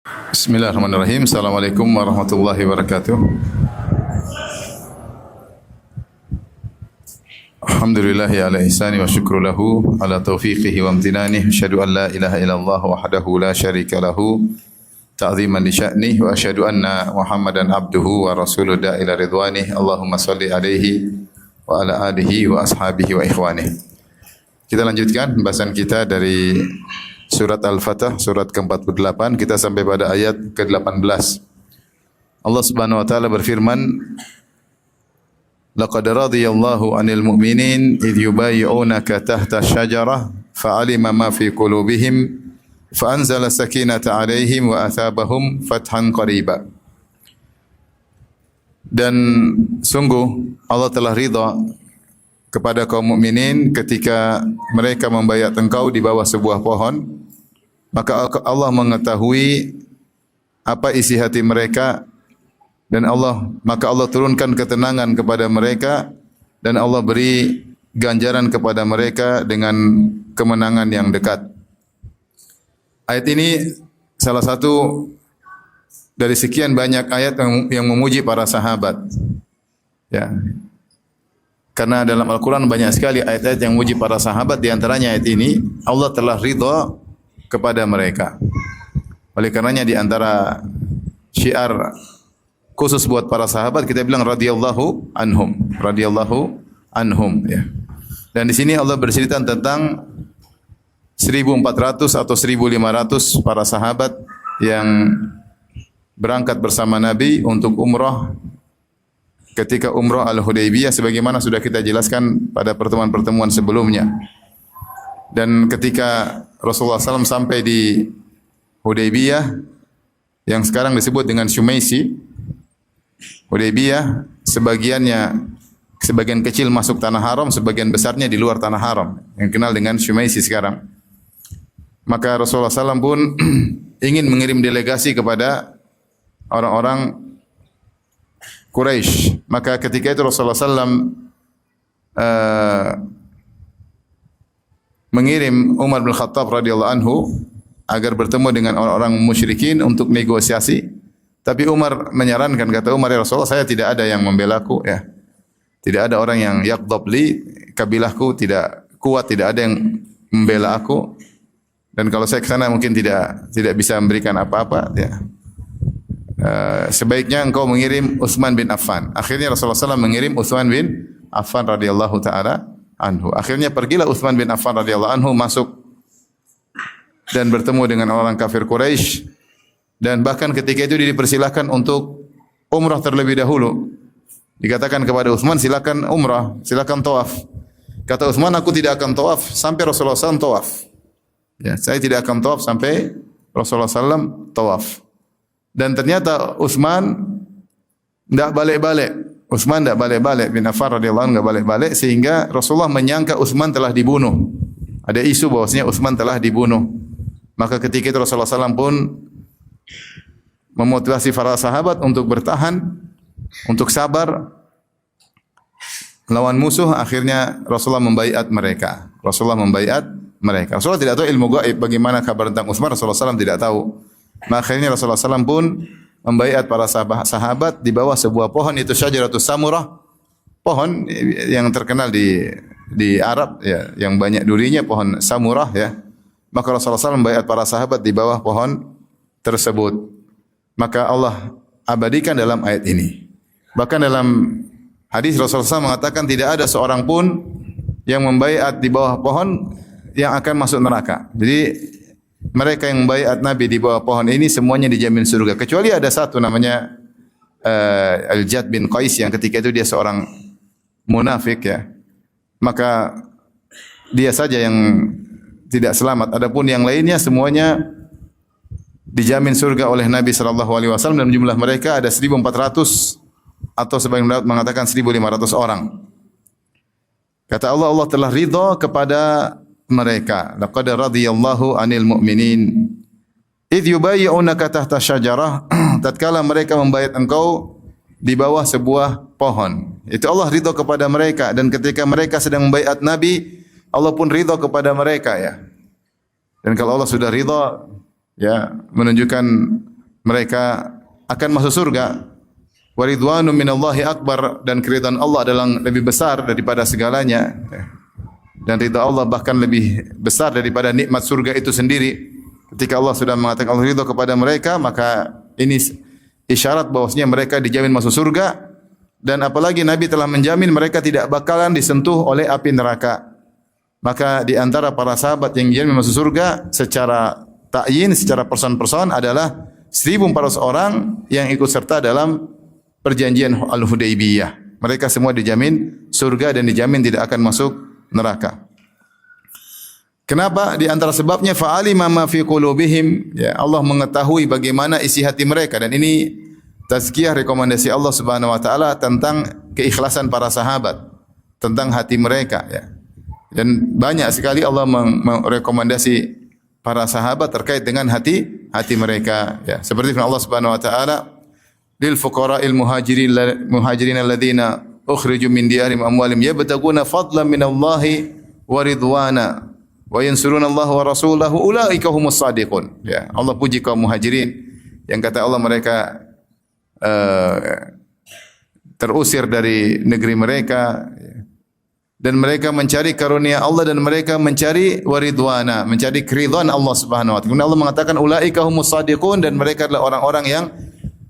Bismillahirrahmanirrahim. Assalamualaikum warahmatullahi wabarakatuh. Alhamdulillahi ala ihsani wa syukru lahu ala taufiqihi wa amtinanihi. Asyhadu an la ilaha illallah wahdahu la syarika lahu ta'ziman li sya'nihi wa asyhadu anna Muhammadan abduhu wa rasuluhu ila ridwanihi. Allahumma salli alaihi wa ala alihi wa ashabihi wa ikhwanihi. Kita lanjutkan pembahasan kita dari Surat Al-Fatah, surat ke-48, kita sampai pada ayat ke-18. Allah Subhanahu wa taala berfirman, "Laqad radiyallahu 'anil mu'minin idh yubayyi'unaka tahta asy-syajarah fa'alima ma fi qulubihim fa'anzala sakinata 'alaihim wa athabahum fathan qariba." Dan sungguh Allah telah ridha kepada kaum mukminin ketika mereka membayat engkau di bawah sebuah pohon, maka Allah mengetahui apa isi hati mereka dan maka Allah turunkan ketenangan kepada mereka dan Allah beri ganjaran kepada mereka dengan kemenangan yang dekat. Ayat ini salah satu dari sekian banyak ayat yang memuji para sahabat. Ya. Karena dalam Al-Quran banyak sekali ayat-ayat yang memuji para sahabat. Di antaranya ayat ini, Allah telah ridha kepada mereka. Oleh karenanya di antara syiar khusus buat para sahabat, kita bilang radhiyallahu anhum. Radhiyallahu anhum. Ya. Dan di sini Allah bercerita tentang 1.400 atau 1.500 para sahabat yang berangkat bersama Nabi untuk umrah ketika umrah Al-Hudaybiyah, sebagaimana sudah kita jelaskan pada pertemuan-pertemuan sebelumnya. Dan ketika Rasulullah SAW sampai di Hudaybiyah, yang sekarang disebut dengan Syumaisi, Hudaybiyah sebagian kecil masuk tanah haram, sebagian besarnya di luar tanah haram, yang kenal dengan Syumaisi sekarang. Maka Rasulullah SAW pun ingin mengirim delegasi kepada orang-orang Quraisy. Maka ketika itu Rasulullah SAW mengirim Umar bin Khattab radhiyallahu anhu agar bertemu dengan orang-orang musyrikin untuk negosiasi. Tapi Umar menyarankan, kata Umar, ya Rasulullah, saya tidak ada yang membelaku, ya. Tidak ada orang yang yaqdab li, kabilahku tidak kuat, tidak ada yang membela aku. Dan kalau saya ke sana mungkin tidak bisa memberikan apa-apa, ya. Sebaiknya engkau mengirim Utsman bin Affan. Akhirnya Rasulullah SAW mengirim Utsman bin Affan radhiyallahu taala anhu. Akhirnya pergilah Utsman bin Affan radhiyallahu anhu masuk dan bertemu dengan orang kafir Quraisy, dan bahkan ketika itu dia dipersilahkan untuk umrah terlebih dahulu. Dikatakan kepada Utsman, silakan umrah, silakan tawaf. Kata Utsman, aku tidak akan tawaf sampai Rasulullah SAW tawaf. Ya, saya tidak akan tawaf sampai Rasulullah SAW tawaf. Dan ternyata Utsman tidak balik-balik. Utsman tidak balik-balik, bin Affan radhiyallahu anhu tidak balik-balik, sehingga Rasulullah menyangka Utsman telah dibunuh. Ada isu bahwasanya Utsman telah dibunuh. Maka ketika itu Rasulullah SAW pun memotivasi para sahabat untuk bertahan, untuk sabar melawan musuh. Akhirnya Rasulullah membaiat mereka. Rasulullah tidak tahu ilmu gaib, bagaimana kabar tentang Utsman, Rasulullah SAW tidak tahu. Akhirnya Rasulullah SAW pun membaiat para sahabat di bawah sebuah pohon, itu Syajaratus Samurah, pohon yang terkenal di Arab, ya, yang banyak durinya, pohon Samurah, ya. Maka Rasulullah SAW membaiat para sahabat di bawah pohon tersebut. Maka Allah abadikan dalam ayat ini. Bahkan dalam hadis Rasulullah SAW mengatakan tidak ada seorang pun yang membaiat di bawah pohon yang akan masuk neraka. Jadi mereka yang membaiat Nabi di bawah pohon ini semuanya dijamin surga, kecuali ada satu namanya Al-Jad bin Qais, yang ketika itu dia seorang munafik, ya. Maka dia saja yang tidak selamat. Adapun yang lainnya semuanya dijamin surga oleh Nabi SAW, dan jumlah mereka ada 1.400 atau sebagian mengatakan 1.500 orang. Kata Allah, Allah telah ridha kepada mereka. Laqad radhiyallahu 'anil mu'minin idh yubayyi'unaka tahta syajarah, tatkala mereka membaiat engkau di bawah sebuah pohon. Itu Allah ridha kepada mereka, dan ketika mereka sedang membaiat Nabi, Allah pun ridha kepada mereka, ya. Dan kalau Allah sudah ridha, ya, menunjukkan mereka akan masuk surga. Wa ridwanu minallahi akbar, dan keridhaan Allah adalah lebih besar daripada segalanya. Dan ridha Allah bahkan lebih besar daripada nikmat surga itu sendiri. Ketika Allah sudah mengatakan Allah ridha kepada mereka, maka ini isyarat bahwasanya mereka dijamin masuk surga. Dan apalagi Nabi telah menjamin mereka tidak bakalan disentuh oleh api neraka. Maka di antara para sahabat yang dijamin masuk surga secara ta'yin, secara person-person adalah 1.400 orang yang ikut serta dalam perjanjian Al-Hudaybiyah. Mereka semua dijamin surga dan dijamin tidak akan masuk neraka. Kenapa? Di antara sebabnya fa'alima ma fi qulubihim, ya, Allah mengetahui bagaimana isi hati mereka, dan ini tazkiyah rekomendasi Allah Subhanahu wa taala tentang keikhlasan para sahabat, tentang hati mereka, ya. Dan banyak sekali Allah merekomendasi para sahabat terkait dengan hati mereka, ya. Seperti firman Allah Subhanahu wa taala, lil fuqara'il muhajirin alladziina ukhriju min diyarihim amwalihim yabtaguna fadlan minallahi wa ridwana wa yansuruna Allah wa rasulahu ulaika humus shadiqun. Ya, Allah puji kaum muhajirin yang kata Allah mereka terusir dari negeri mereka, dan mereka mencari karunia Allah, dan mereka mencari waridwana, mencari keridhaan Allah Subhanahu wa taala. Allah mengatakan ulaika humus shadiqun, dan mereka adalah orang-orang yang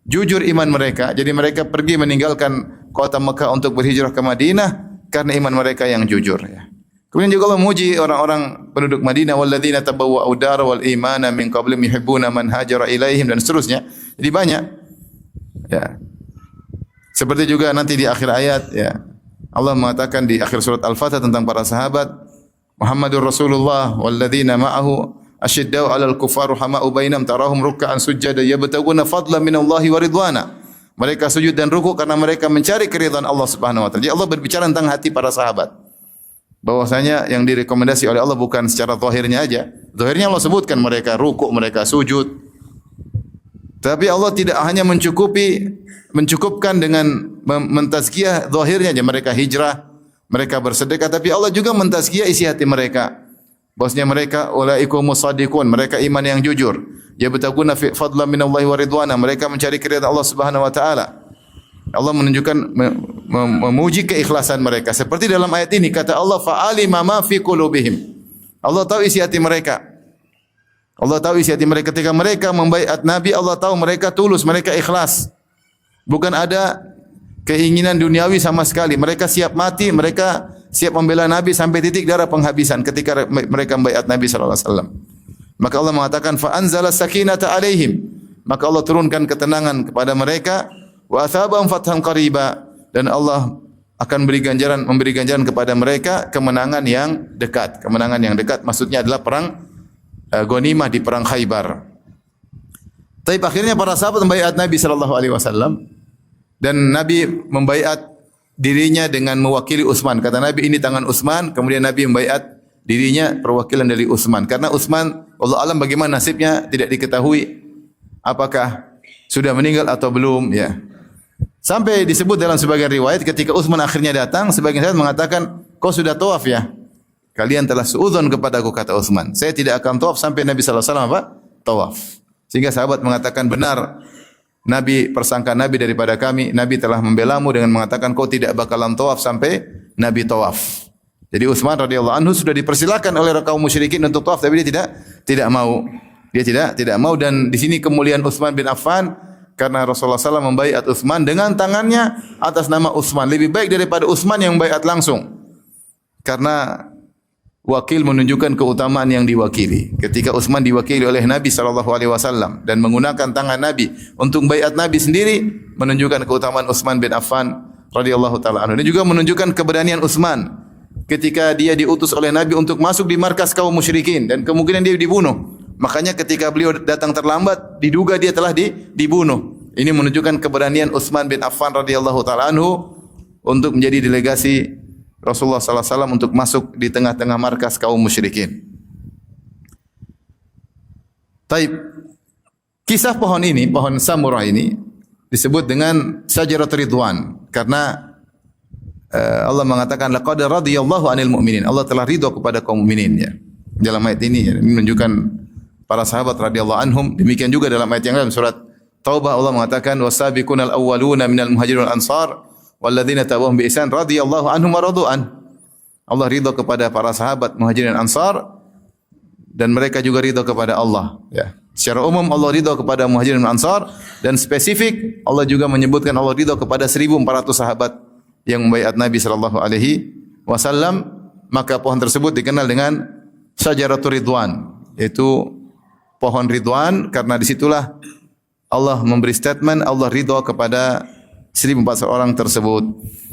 jujur iman mereka. Jadi mereka pergi meninggalkan kota Mekah untuk berhijrah ke Madinah karena iman mereka yang jujur, ya. Kemudian juga Allah memuji orang-orang penduduk Madinah, walladzina tabawwa'u ad-dara wal imana min qablihim yuhibbuna man hajara ilaihim, dan seterusnya. Jadi banyak, ya. Seperti juga nanti di akhir ayat, ya, Allah mengatakan di akhir surat Al-Fatah tentang para sahabat, Muhammadur Rasulullah walladzina ma'ahu asyiddau 'alal kuffar rahama'u bainahum tarahum ruk'an sujada yabtaguna fadlan minallahi wa ridwana. Mereka sujud dan rukuk karena mereka mencari keridhaan Allah Subhanahu wa taala. Jadi Allah berbicara tentang hati para sahabat, bahwasanya yang direkomendasi oleh Allah bukan secara zahirnya aja. Zahirnya Allah sebutkan mereka rukuk, mereka sujud. Tapi Allah tidak hanya mencukupkan dengan mentazkiyah zahirnya aja, mereka hijrah, mereka bersedekah, tapi Allah juga mentazkiyah isi hati mereka. Bahwasanya mereka ulaiikumus shadiqun, mereka iman yang jujur. Yabtaguna fadlan minallahi wa ridwana, mereka mencari keridhaan Allah Subhanahu wa taala. Allah menunjukkan memuji keikhlasan mereka. Seperti dalam ayat ini kata Allah fa'alima ma fi qulubihim. Allah tahu isi hati mereka. Allah tahu isi hati mereka ketika mereka membaiat Nabi. Allah tahu mereka tulus, mereka ikhlas. Bukan ada keinginan duniawi sama sekali. Mereka siap mati, mereka siap membela Nabi sampai titik darah penghabisan ketika mereka membaiat Nabi sallallahu alaihi wasallam. Maka Allah mengatakan fa anzala sakinata alaihim. Maka Allah turunkan ketenangan kepada mereka. Wa athabahum fathan qariba, dan Allah akan memberi ganjaran kepada mereka kemenangan yang dekat. Kemenangan yang dekat maksudnya adalah perang ghanimah di perang Khaybar. Tapi akhirnya para sahabat membaiat Nabi sallallahu alaihi wasallam, dan Nabi membaiat dirinya dengan mewakili Utsman. Kata Nabi, ini tangan Utsman. Kemudian Nabi membaiat dirinya perwakilan dari Utsman. Karena Utsman, Allah alam bagaimana nasibnya tidak diketahui, apakah sudah meninggal atau belum, ya. Sampai disebut dalam sebagian riwayat ketika Utsman akhirnya datang, sebagian sahabat mengatakan, kau sudah tawaf ya? Kalian telah suudzon kepadaku, kata Utsman. Saya tidak akan tawaf sampai Nabi sallallahu alaihi wasallam tawaf. Sehingga sahabat mengatakan, benar, Nabi persangka Nabi daripada kami. Nabi telah membelamu dengan mengatakan kau tidak bakalan tawaf sampai Nabi tawaf. Jadi Utsman radhiyallahu anhu sudah dipersilakan oleh kaum musyrikin untuk tawaf, tapi dia tidak mau. Dia tidak mau, dan di sini kemuliaan Utsman bin Affan karena Rasulullah SAW membaiat Utsman dengan tangannya atas nama Utsman. Lebih baik daripada Utsman yang membaiat langsung. Karena wakil menunjukkan keutamaan yang diwakili. Ketika Utsman diwakili oleh Nabi SAW dan menggunakan tangan Nabi untuk membaiat Nabi sendiri, menunjukkan keutamaan Utsman bin Affan radhiyallahu taala anhu. Dan juga menunjukkan keberanian Utsman ketika dia diutus oleh Nabi untuk masuk di markas kaum musyrikin dan kemungkinan dia dibunuh. Makanya ketika beliau datang terlambat, diduga dia telah dibunuh. Ini menunjukkan keberanian Utsman bin Affan radhiyallahu taala anhu untuk menjadi delegasi Rasulullah sallallahu alaihi wasallam untuk masuk di tengah-tengah markas kaum musyrikin. Taib. Kisah pohon ini, pohon samurah ini disebut dengan Syajaratul Ridwan karena Allah mengatakan laqad radhiyallahu 'anil mu'minin. Allah telah ridha kepada kaum mukminin, ya. Dalam ayat ini, ya, ini menunjukkan para sahabat radhiyallahu anhum. Demikian juga dalam ayat yang lain surat Taubah Allah mengatakan wasabiqunal awwaluna minal muhajirin wal ansar walladzina tabauhum bi ihsan radhiyallahu anhum wa radu'an. Allah ridha kepada para sahabat muhajirin dan ansar dan mereka juga ridha kepada Allah, ya. Secara umum Allah ridha kepada muhajirin dan ansar dan spesifik Allah juga menyebutkan Allah ridha kepada 1.400 sahabat yang membaiat Nabi sallallahu alaihi wasallam, maka pohon tersebut dikenal dengan Syajaratul Ridwan, yaitu pohon Ridwan karena disitulah Allah memberi statement Allah ridha kepada 1.400 orang tersebut.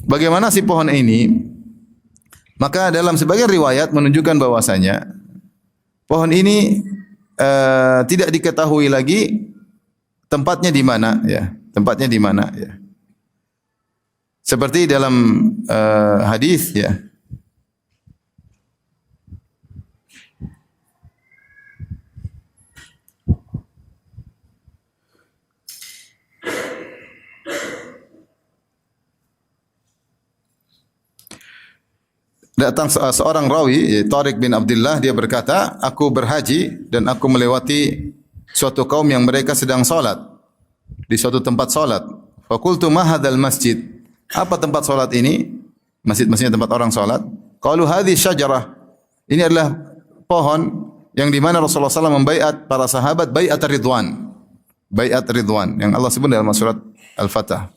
Bagaimana si pohon ini? Maka dalam sebagian riwayat menunjukkan bahwasanya pohon ini tidak diketahui lagi tempatnya di mana, ya. Tempatnya di mana, ya. Seperti dalam hadis, ya. Datang seorang rawi, Tariq bin Abdullah, dia berkata, aku berhaji dan aku melewati suatu kaum yang mereka sedang salat di suatu tempat salat. Faqultu ma hadzal masjid? Apa tempat salat ini? Masjid-masjidnya tempat orang salat. Qalu hadhihi syajarah. Ini adalah pohon yang di mana Rasulullah SAW membaiat para sahabat baiat Ridwan. Baiat Ridwan yang Allah sebut dalam surat Al-Fatah.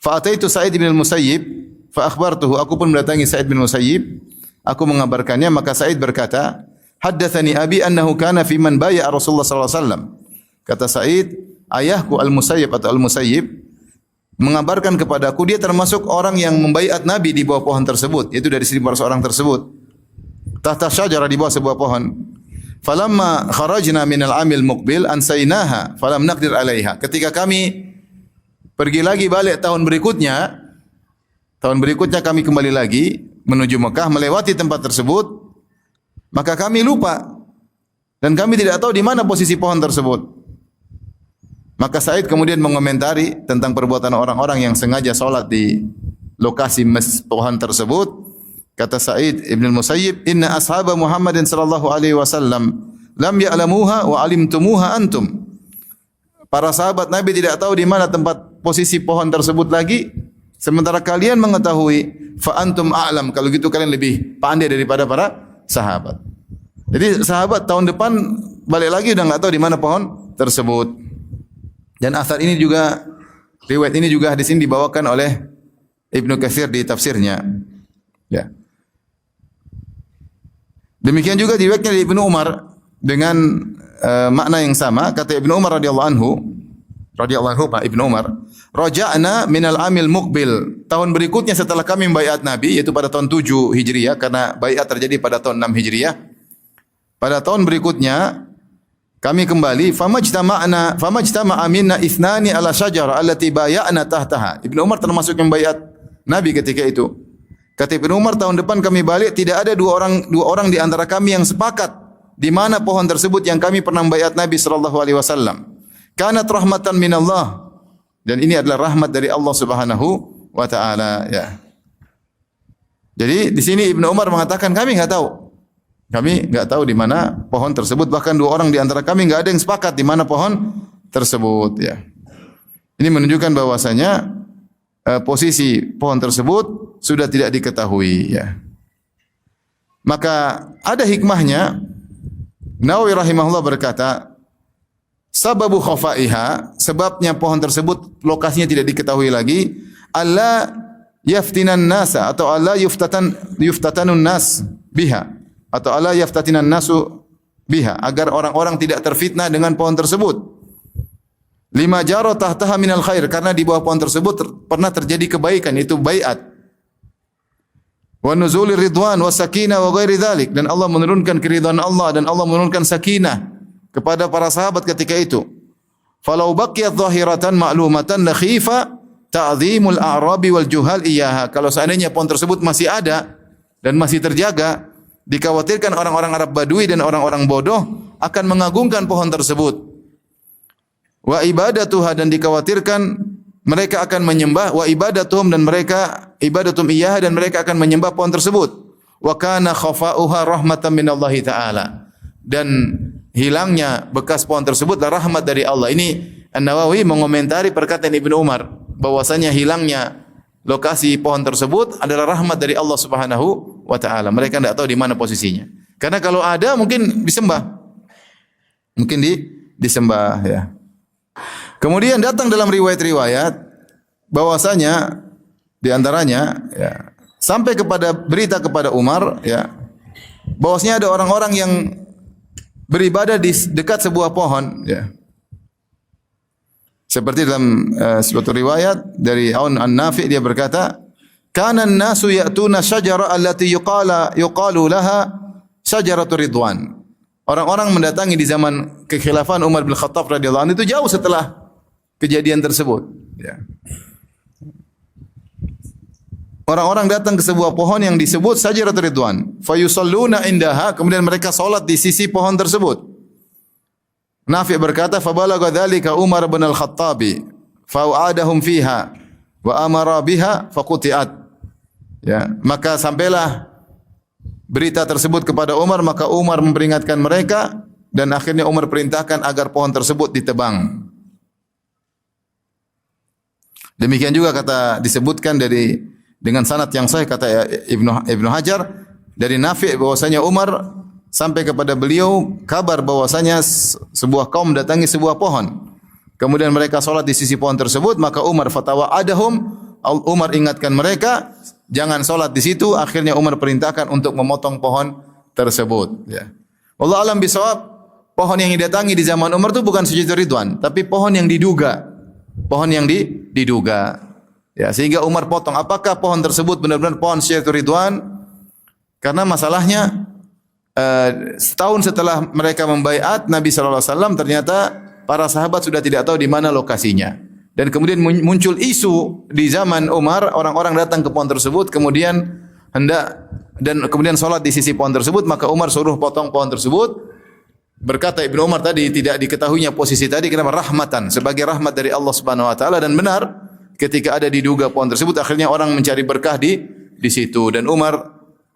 Fa ataitu Sa'id bin al-Musayyib fa akhbartuhu, aku pun mendatangi Sa'id bin Musayyib, aku mengabarkannya, maka Sa'id berkata, haddatsani abi annahu kana fi man bai'a Rasulullah sallallahu alaihi wasallam. Kata Sa'id, ayahku Al-Musayyib atau Al-Musayyib mengabarkan kepadaku dia termasuk orang yang membaiat Nabi di bawah pohon tersebut, yaitu dari 1.400 orang tersebut. Tahta syajarah, di bawah sebuah pohon. Falamma kharajna minal amil muqbil ansaynaha falam naqdir 'alaiha. Ketika kami pergi lagi balik tahun berikutnya kami kembali lagi menuju Mekah, melewati tempat tersebut, maka kami lupa dan kami tidak tahu di mana posisi pohon tersebut. Maka Sa'id kemudian mengomentari tentang perbuatan orang-orang yang sengaja salat di lokasi pohon tersebut. Kata Sa'id Ibn al-Musayyib, "Inna ashaba Muhammadin sallallahu alaihi wasallam lam ya'lamuha wa 'alimtumuha antum." Para sahabat Nabi tidak tahu di mana tempat posisi pohon tersebut lagi. Sementara kalian mengetahui, fa antum a'lam, kalau gitu kalian lebih pandai daripada para sahabat. Jadi sahabat tahun depan balik lagi udah enggak tahu di mana pohon tersebut. Dan asar ini juga, riwayat ini juga hadis ini dibawakan oleh Ibnu Katsir di tafsirnya. Ya. Demikian juga diriwayatkan dari Ibnu Umar dengan makna yang sama. Kata Ibnu Umar radhiyallahu anhu, Ibnu Umar, raja'na minal amil muqbil. Tahun berikutnya setelah kami membaiat Nabi, yaitu pada tahun 7 Hijriah, karena baiat terjadi pada tahun 6 Hijriah. Pada tahun berikutnya kami kembali, famajtama'a minna ithnani ala syajarah allati bay'ana tahtaha. Ibnu Umar termasuk yang baiat Nabi ketika itu. Kata Ibnu Umar, tahun depan kami balik, tidak ada dua orang di antara kami yang sepakat di mana pohon tersebut yang kami pernah membaiat Nabi sallallahu alaihi wasallam. Kanat rahmatan minallah. Dan ini adalah rahmat dari Allah Subhanahu wa taala, ya. Jadi di sini Ibnu Umar mengatakan kami enggak tahu. Kami enggak tahu di mana pohon tersebut, bahkan dua orang di antara kami enggak ada yang sepakat di mana pohon tersebut, ya. Ini menunjukkan bahwasanya posisi pohon tersebut sudah tidak diketahui, ya. Maka ada hikmahnya. Nawawi rahimahullah berkata, sababu khafaiha, sebabnya pohon tersebut lokasinya tidak diketahui lagi, alla yaftinan nasa atau alla yuftatanun nas biha atau alla yaftatinan nasu biha, agar orang-orang tidak terfitnah dengan pohon tersebut. Lima jaro tahtaha minal khair, karena di bawah pohon tersebut pernah terjadi kebaikan, itu baiat. Wa nuzulir ridwan wa sakinah wa ghairi dzalik, dan Allah menurunkan keridhaan Allah dan Allah menurunkan sakinah kepada para sahabat ketika itu. Falau baqiyat zahiratan ma'lumatan la khifa ta'zimul a'rabi wal juhal iyaha. Kalau seandainya pohon tersebut masih ada dan masih terjaga, dikhawatirkan orang-orang Arab Badui dan orang-orang bodoh akan mengagungkan pohon tersebut. Wa ibadatuha, dan dikhawatirkan mereka akan menyembah, wa ibadatuhum, dan mereka ibadatum iyaha, dan mereka akan menyembah pohon tersebut. Wa kana khafa'uha rahmatan minallahi ta'ala, dan hilangnya bekas pohon tersebutlah rahmat dari Allah. Ini An-Nawawi mengomentari perkataan Ibnu Umar bahwasanya hilangnya lokasi pohon tersebut adalah rahmat dari Allah Subhanahu wa taala. Mereka tidak tahu di mana posisinya. Karena kalau ada mungkin disembah. Mungkin disembah ya. Kemudian datang dalam riwayat-riwayat bahwasanya di antaranya ya, sampai kepada berita kepada Umar ya, bahwasanya ada orang-orang yang beribadah di dekat sebuah pohon ya. Seperti dalam suatu riwayat dari Aun An-Nafi' dia berkata, "Kana an-nasu ya'tuna syajara allati yuqalu laha syajaratur ridwan." Orang-orang mendatangi di zaman kekhilafan Umar bin Khattab radhiyallahu anhu itu jauh setelah kejadian tersebut ya. Orang-orang datang ke sebuah pohon yang disebut Syajaratul Ridwan, fayusalluna indaha, kemudian mereka salat di sisi pohon tersebut. Nafi' berkata, fabalagha dzalika Umar bin Al-Khattabi, fa'adahum fiha wa amara biha faqutiat. Ya, maka sampailah berita tersebut kepada Umar, maka Umar memperingatkan mereka dan akhirnya Umar perintahkan agar pohon tersebut ditebang. Demikian juga kata disebutkan dengan sanad yang sahih kata Ibnu Hajar dari Nafi' bahwasanya Umar sampai kepada beliau kabar bahwasanya sebuah kaum mendatangi sebuah pohon. Kemudian mereka salat di sisi pohon tersebut, maka Umar fatawa'adahum, Umar ingatkan mereka jangan salat di situ. Akhirnya Umar perintahkan untuk memotong pohon tersebut ya. Wallahu alam bisawab, pohon yang didatangi di zaman Umar itu bukan Syajaratul Ridwan, tapi pohon yang diduga. Pohon yang diduga. Ya, sehingga Umar potong. Apakah pohon tersebut benar-benar pohon Syajaratul Ridwan? Karena masalahnya setahun setelah mereka membaiat Nabi sallallahu alaihi wasallam, ternyata para sahabat sudah tidak tahu di mana lokasinya. Dan kemudian muncul isu di zaman Umar, orang-orang datang ke pohon tersebut kemudian kemudian salat di sisi pohon tersebut, maka Umar suruh potong pohon tersebut. Berkata Ibnu Umar tadi tidak diketahuinya posisi tadi kenapa, rahmatan, sebagai rahmat dari Allah Subhanahu wa taala, dan benar ketika ada diduga pohon tersebut akhirnya orang mencari berkah di situ, dan Umar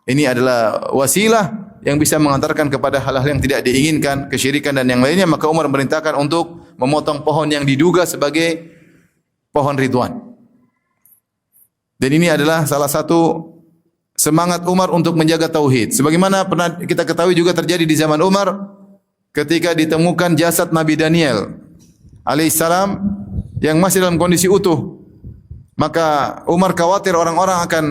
ini adalah wasilah yang bisa mengantarkan kepada hal-hal yang tidak diinginkan, kesyirikan dan yang lainnya, maka Umar memerintahkan untuk memotong pohon yang diduga sebagai pohon Ridwan. Dan ini adalah salah satu semangat Umar untuk menjaga tauhid. Sebagaimana pernah kita ketahui juga terjadi di zaman Umar ketika ditemukan jasad Nabi Daniel alaihissalam yang masih dalam kondisi utuh. Maka Umar khawatir orang-orang akan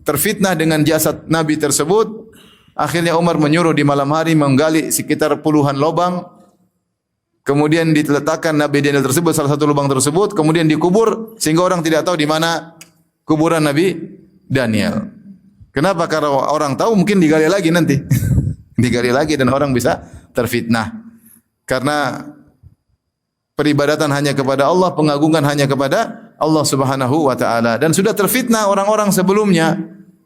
terfitnah dengan jasad Nabi tersebut. Akhirnya Umar menyuruh di malam hari menggali sekitar puluhan lubang. Kemudian diletakkan Nabi Daniel tersebut, salah satu lubang tersebut, kemudian dikubur sehingga orang tidak tahu di mana kuburan Nabi Daniel. Kenapa? Karena orang tahu mungkin digali lagi nanti. Digali lagi dan orang bisa terfitnah. Karena peribadatan hanya kepada Allah, pengagungan hanya kepada Allah Subhanahu wa taala, dan sudah terfitnah orang-orang sebelumnya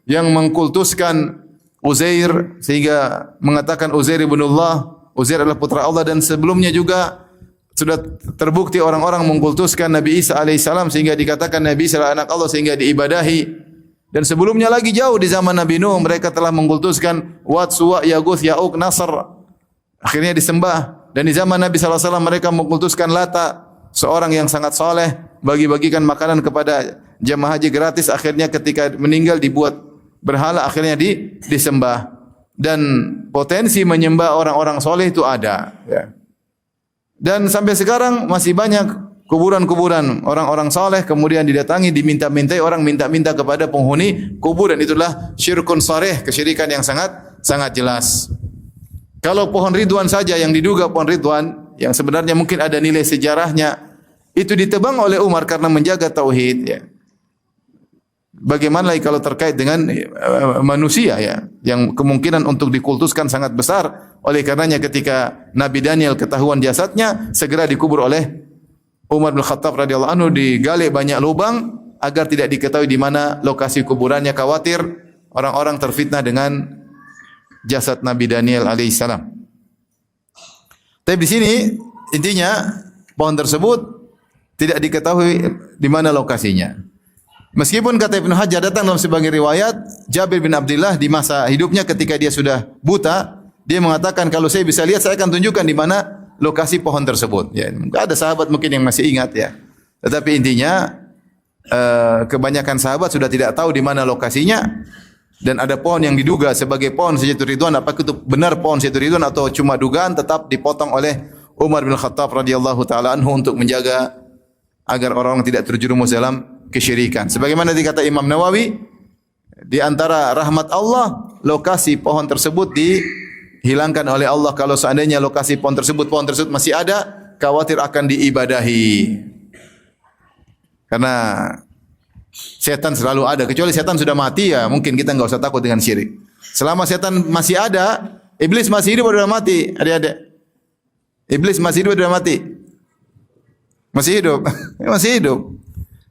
yang mengkultuskan Uzair sehingga mengatakan Uzair ibnullah, Uzair adalah putra Allah, dan sebelumnya juga sudah terbukti orang-orang mengkultuskan Nabi Isa alaihissalam sehingga dikatakan Nabi Isa adalah anak Allah sehingga diibadahi. Dan sebelumnya lagi jauh di zaman Nabi Nuh mereka telah mengkultuskan Wat, Suwa, Yaguth, Ya'uq, Nasr, akhirnya disembah. Dan di zaman Nabi SAW mereka mengkultuskan Lata, seorang yang sangat soleh, bagi-bagikan makanan kepada jemaah haji gratis. Akhirnya ketika meninggal dibuat berhala, akhirnya disembah. Dan potensi menyembah orang-orang soleh itu ada ya. Dan sampai sekarang masih banyak kuburan-kuburan orang-orang saleh kemudian didatangi, diminta-mintai, orang minta-minta kepada penghuni kuburan. Itulah syirkun sarih, kesyirikan yang sangat jelas. Kalau pohon Ridwan saja yang diduga pohon Ridwan yang sebenarnya mungkin ada nilai sejarahnya, itu ditebang oleh Umar karena menjaga tauhid ya. Bagaimana lagi kalau terkait dengan manusia ya, yang kemungkinan untuk dikultuskan sangat besar. Oleh karenanya ketika Nabi Daniel ketahuan jasadnya, segera dikubur oleh Umar bin Khattab radhiyallahu anhu, digali banyak lubang agar tidak diketahui di mana lokasi kuburannya, khawatir orang-orang terfitnah dengan jasad Nabi Daniel alaihissalam. Tapi di sini intinya pohon tersebut tidak diketahui di mana lokasinya. Meskipun kata Ibnu Hajar datang dalam sebagian riwayat Jabir bin Abdullah di masa hidupnya ketika dia sudah buta, dia mengatakan kalau saya bisa lihat saya akan tunjukkan di mana lokasi pohon tersebut. Ya, ada sahabat mungkin yang masih ingat ya. Tetapi intinya kebanyakan sahabat sudah tidak tahu di mana lokasinya dan ada pohon yang diduga sebagai pohon Syajaratul Ridwan, apakah itu benar pohon Syajaratul Ridwan atau cuma dugaan, tetap dipotong oleh Umar bin Khattab radhiyallahu taala anhu untuk menjaga agar orang-orang tidak terjerumus dalam kesyirikan. Sebagaimana dikata Imam Nawawi, di antara rahmat Allah, lokasi pohon tersebut dihilangkan oleh Allah. Kalau seandainya lokasi pohon tersebut masih ada, khawatir akan diibadahi. Karena setan selalu ada. Kecuali setan sudah mati, ya mungkin kita enggak usah takut dengan syirik. Selama setan masih ada, iblis masih hidup atau sudah mati? Adik-adik, iblis masih hidup atau sudah mati? Masih hidup. Masih hidup.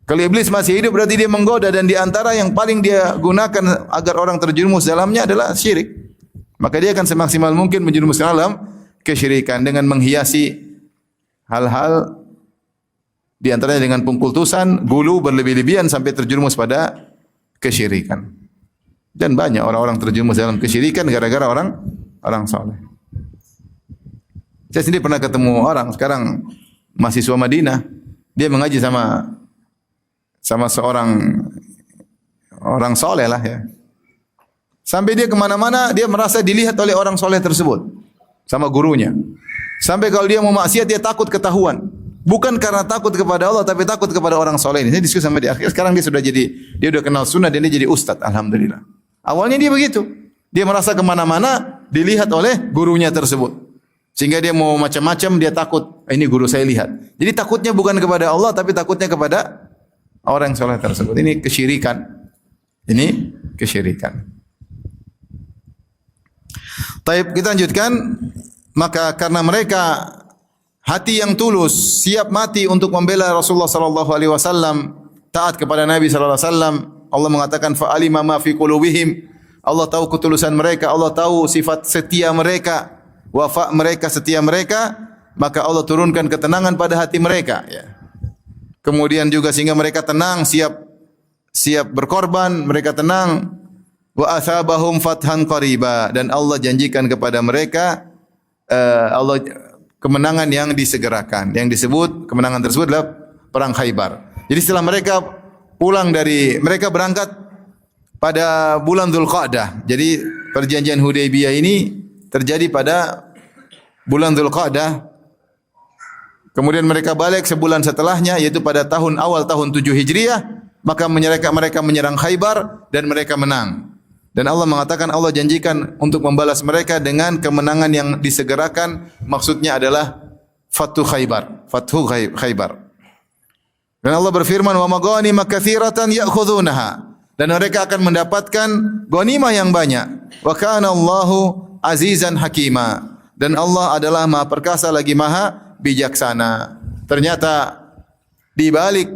Kalau iblis masih hidup berarti dia menggoda, dan di antara yang paling dia gunakan agar orang terjerumus dalamnya adalah syirik. Maka dia akan semaksimal mungkin menjerumuskan dalam kesyirikan dengan menghiasi hal-hal di antaranya dengan pengkultusan, gulu berlebih-lebihan sampai terjerumus pada kesyirikan. Dan banyak orang-orang terjerumus dalam kesyirikan gara-gara orang saleh. Saya sendiri pernah ketemu orang sekarang mahasiswa Madinah, dia mengaji sama seorang orang soleh lah ya. Sampai dia kemana-mana dia merasa dilihat oleh orang soleh tersebut sama gurunya. Sampai kalau dia mau maksiat dia takut ketahuan. Bukan karena takut kepada Allah tapi takut kepada orang soleh ini. Saya diskusi sama dia. Sekarang dia udah kenal sunnah dan dia jadi ustaz. Alhamdulillah. Awalnya dia begitu. Dia merasa kemana-mana dilihat oleh gurunya tersebut. Sehingga dia mau macam-macam, dia takut. Ini guru saya lihat. Jadi takutnya bukan kepada Allah tapi takutnya kepada orang yang soleh tersebut. Ini kesyirikan. Ini kesyirikan. Taib, kita lanjutkan. Maka karena mereka hati yang tulus, siap mati untuk membela Rasulullah sallallahu alaihi wasallam, taat kepada Nabi sallallahu alaihi wasallam, Allah mengatakan fa alima ma fi qulubihim. Allah tahu ketulusan mereka, Allah tahu sifat setia mereka, wafa mereka, setia mereka, maka Allah turunkan ketenangan pada hati mereka ya. Kemudian juga sehingga mereka tenang, siap berkorban, mereka tenang. Wa asabahum fathan qariba, dan Allah janjikan kepada mereka Allah kemenangan yang disegerakan. Yang disebut kemenangan tersebut adalah perang Khaybar. Jadi setelah mereka mereka berangkat pada bulan Dzulqa'dah. Jadi perjanjian Hudaybiyah ini terjadi pada bulan Dzulqa'dah. Kemudian mereka balik sebulan setelahnya, yaitu pada awal tahun 7 Hijriah, maka mereka menyerang Khaybar dan mereka menang. Dan Allah mengatakan, Allah janjikan untuk membalas mereka dengan kemenangan yang disegerakan. Maksudnya adalah Fathu Khaybar. Dan Allah berfirman, wa maghanima katsiratan ya'khudhunaha, dan mereka akan mendapatkan ghanimah yang banyak. Wa kana Allahu azizan hakima, dan Allah adalah Maha perkasa lagi Maha bijaksana. Ternyata di balik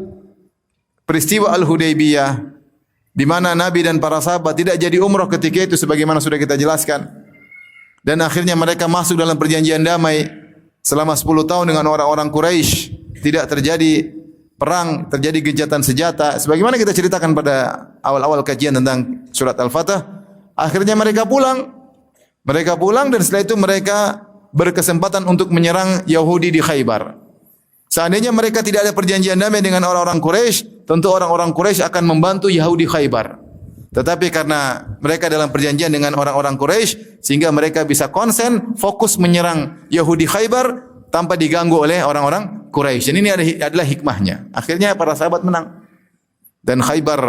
peristiwa Al-Hudaybiyah, di mana Nabi dan para sahabat tidak jadi umrah ketika itu sebagaimana sudah kita jelaskan, dan akhirnya mereka masuk dalam perjanjian damai selama 10 tahun dengan orang-orang Quraisy, tidak terjadi perang, terjadi gencatan senjata sebagaimana kita ceritakan pada awal-awal kajian tentang surat Al-Fatah. Akhirnya mereka pulang dan setelah itu mereka berkesempatan untuk menyerang Yahudi di Khaybar. Seandainya mereka tidak ada perjanjian damai dengan orang-orang Quraisy, tentu orang-orang Quraisy akan membantu Yahudi Khaybar. Tetapi karena mereka dalam perjanjian dengan orang-orang Quraisy, sehingga mereka bisa konsen, fokus menyerang Yahudi Khaybar tanpa diganggu oleh orang-orang Quraisy. Ini adalah hikmahnya. Akhirnya para sahabat menang. Dan Khaybar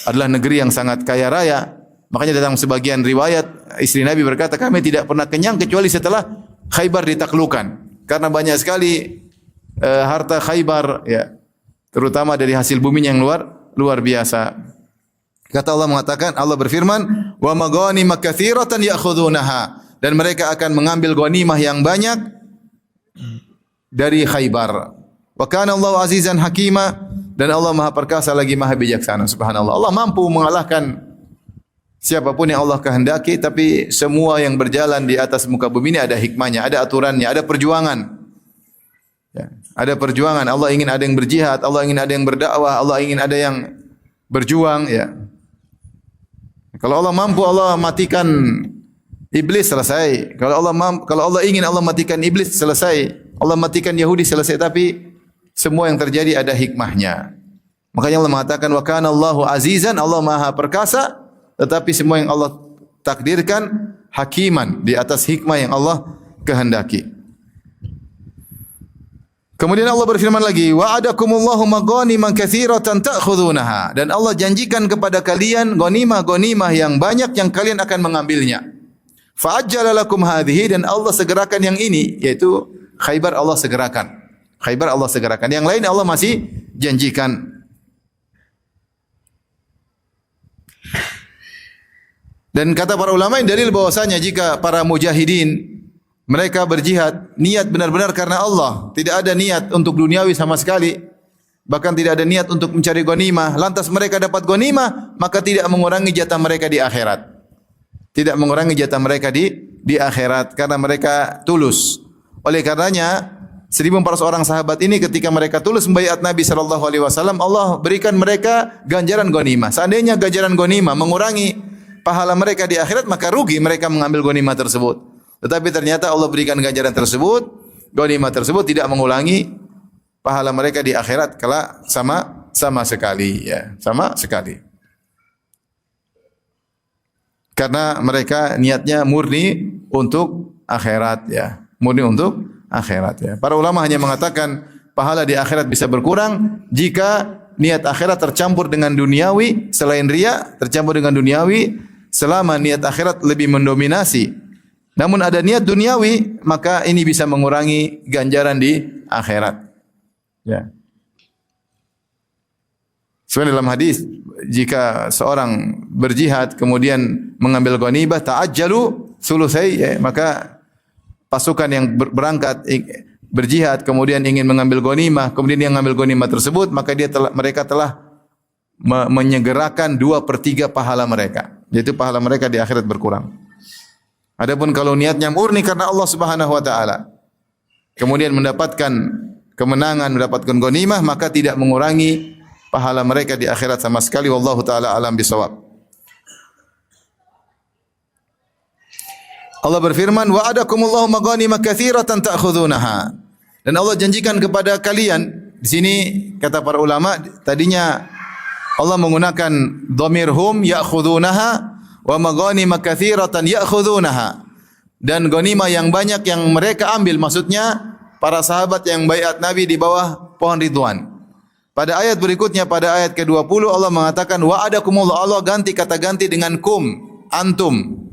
adalah negeri yang sangat kaya raya. Makanya dalam sebagian riwayat, istri Nabi berkata, kami tidak pernah kenyang kecuali setelah Khaybar ditaklukkan. Karena banyak sekali harta Khaybar, ya, terutama dari hasil bumi yang luar biasa. Kata Allah mengatakan, Allah berfirman, wa maghanima katsiratan ya'khudhunaha, dan mereka akan mengambil ghanimah yang banyak dari Khaybar. Wa kana Allahu azizan hakima, dan Allah Maha perkasa lagi Maha bijaksana. Subhanallah. Allah mampu mengalahkan siapapun yang Allah kehendaki, tapi semua yang berjalan di atas muka bumi ini ada hikmahnya, ada aturannya, ada perjuangan. Ya, ada perjuangan. Allah ingin ada yang berjihad, Allah ingin ada yang berdakwah, Allah ingin ada yang berjuang. Ya. Kalau Allah mampu, Allah matikan iblis, selesai. Kalau Allah ingin, Allah matikan iblis, selesai. Allah matikan Yahudi selesai, tapi semua yang terjadi ada hikmahnya. Makanya Allah mengatakan wa kana Allahu azizan, Allah Maha perkasa, tetapi semua yang Allah takdirkan hakiman, di atas hikmah yang Allah kehendaki. Kemudian Allah berfirman lagi, wa'adakumullahu maghaniman katsiratan ta'khudunaha, dan Allah janjikan kepada kalian ghanimah-ghanimah yang banyak yang kalian akan mengambilnya. Fa'ajjala lakum hadhihi, dan Allah segerakan yang ini, yaitu Khaybar Allah segerakan. Khaybar Allah segerakan. Yang lain Allah masih janjikan. Dan kata para ulama, yang dalil bahwasanya jika para mujahidin mereka berjihad niat benar-benar karena Allah, tidak ada niat untuk duniawi sama sekali, bahkan tidak ada niat untuk mencari ghanimah, lantas mereka dapat ghanimah, maka tidak mengurangi jatah mereka di akhirat. Tidak mengurangi jatah mereka di akhirat karena mereka tulus. Oleh karenanya 1.400 orang sahabat ini ketika mereka tulus membaiat Nabi sallallahu alaihi wasallam, Allah berikan mereka ganjaran ghanimah. Seandainya ganjaran ghanimah mengurangi pahala mereka di akhirat, maka rugi mereka mengambil ghanimah tersebut. Tetapi ternyata Allah berikan ganjaran tersebut, ghanimah tersebut tidak mengulangi pahala mereka di akhirat kelak sama sekali, ya, sama sekali. Karena mereka niatnya murni untuk akhirat, ya, murni untuk akhirat, ya. Para ulama hanya mengatakan pahala di akhirat bisa berkurang jika niat akhirat tercampur dengan duniawi, selain riya tercampur dengan duniawi. Selama niat akhirat lebih mendominasi, namun ada niat duniawi, maka ini bisa mengurangi ganjaran di akhirat. Ya. Sebenarnya dalam hadis, jika seorang berjihad kemudian mengambil ghanimah, ta'ajjalu sulusai, ya, maka pasukan yang berangkat berjihad kemudian ingin mengambil ghanimah, kemudian dia mengambil ghanimah tersebut, maka mereka telah menyegerakan 2/3 pahala mereka, yaitu pahala mereka di akhirat berkurang. Adapun kalau niatnya murni karena Allah Subhanahu wa taala, kemudian mendapatkan kemenangan, mendapatkan ghanimah, maka tidak mengurangi pahala mereka di akhirat sama sekali. Wallahu taala alam bisawab. Allah berfirman, wa'adakumullahu maghanima katsiratan ta'khudunaha. Dan Allah janjikan kepada kalian, di sini kata para ulama, tadinya Allah menggunakan dhamir hum ya'khudunaha wa maghanima katsiratan ya'khudunaha. Dan ghanimah yang banyak yang mereka ambil, maksudnya para sahabat yang baiat Nabi di bawah pohon Ridwan. Pada ayat berikutnya, pada ayat ke-20 Allah mengatakan wa'adakumullah, Allah kata ganti dengan kum, antum.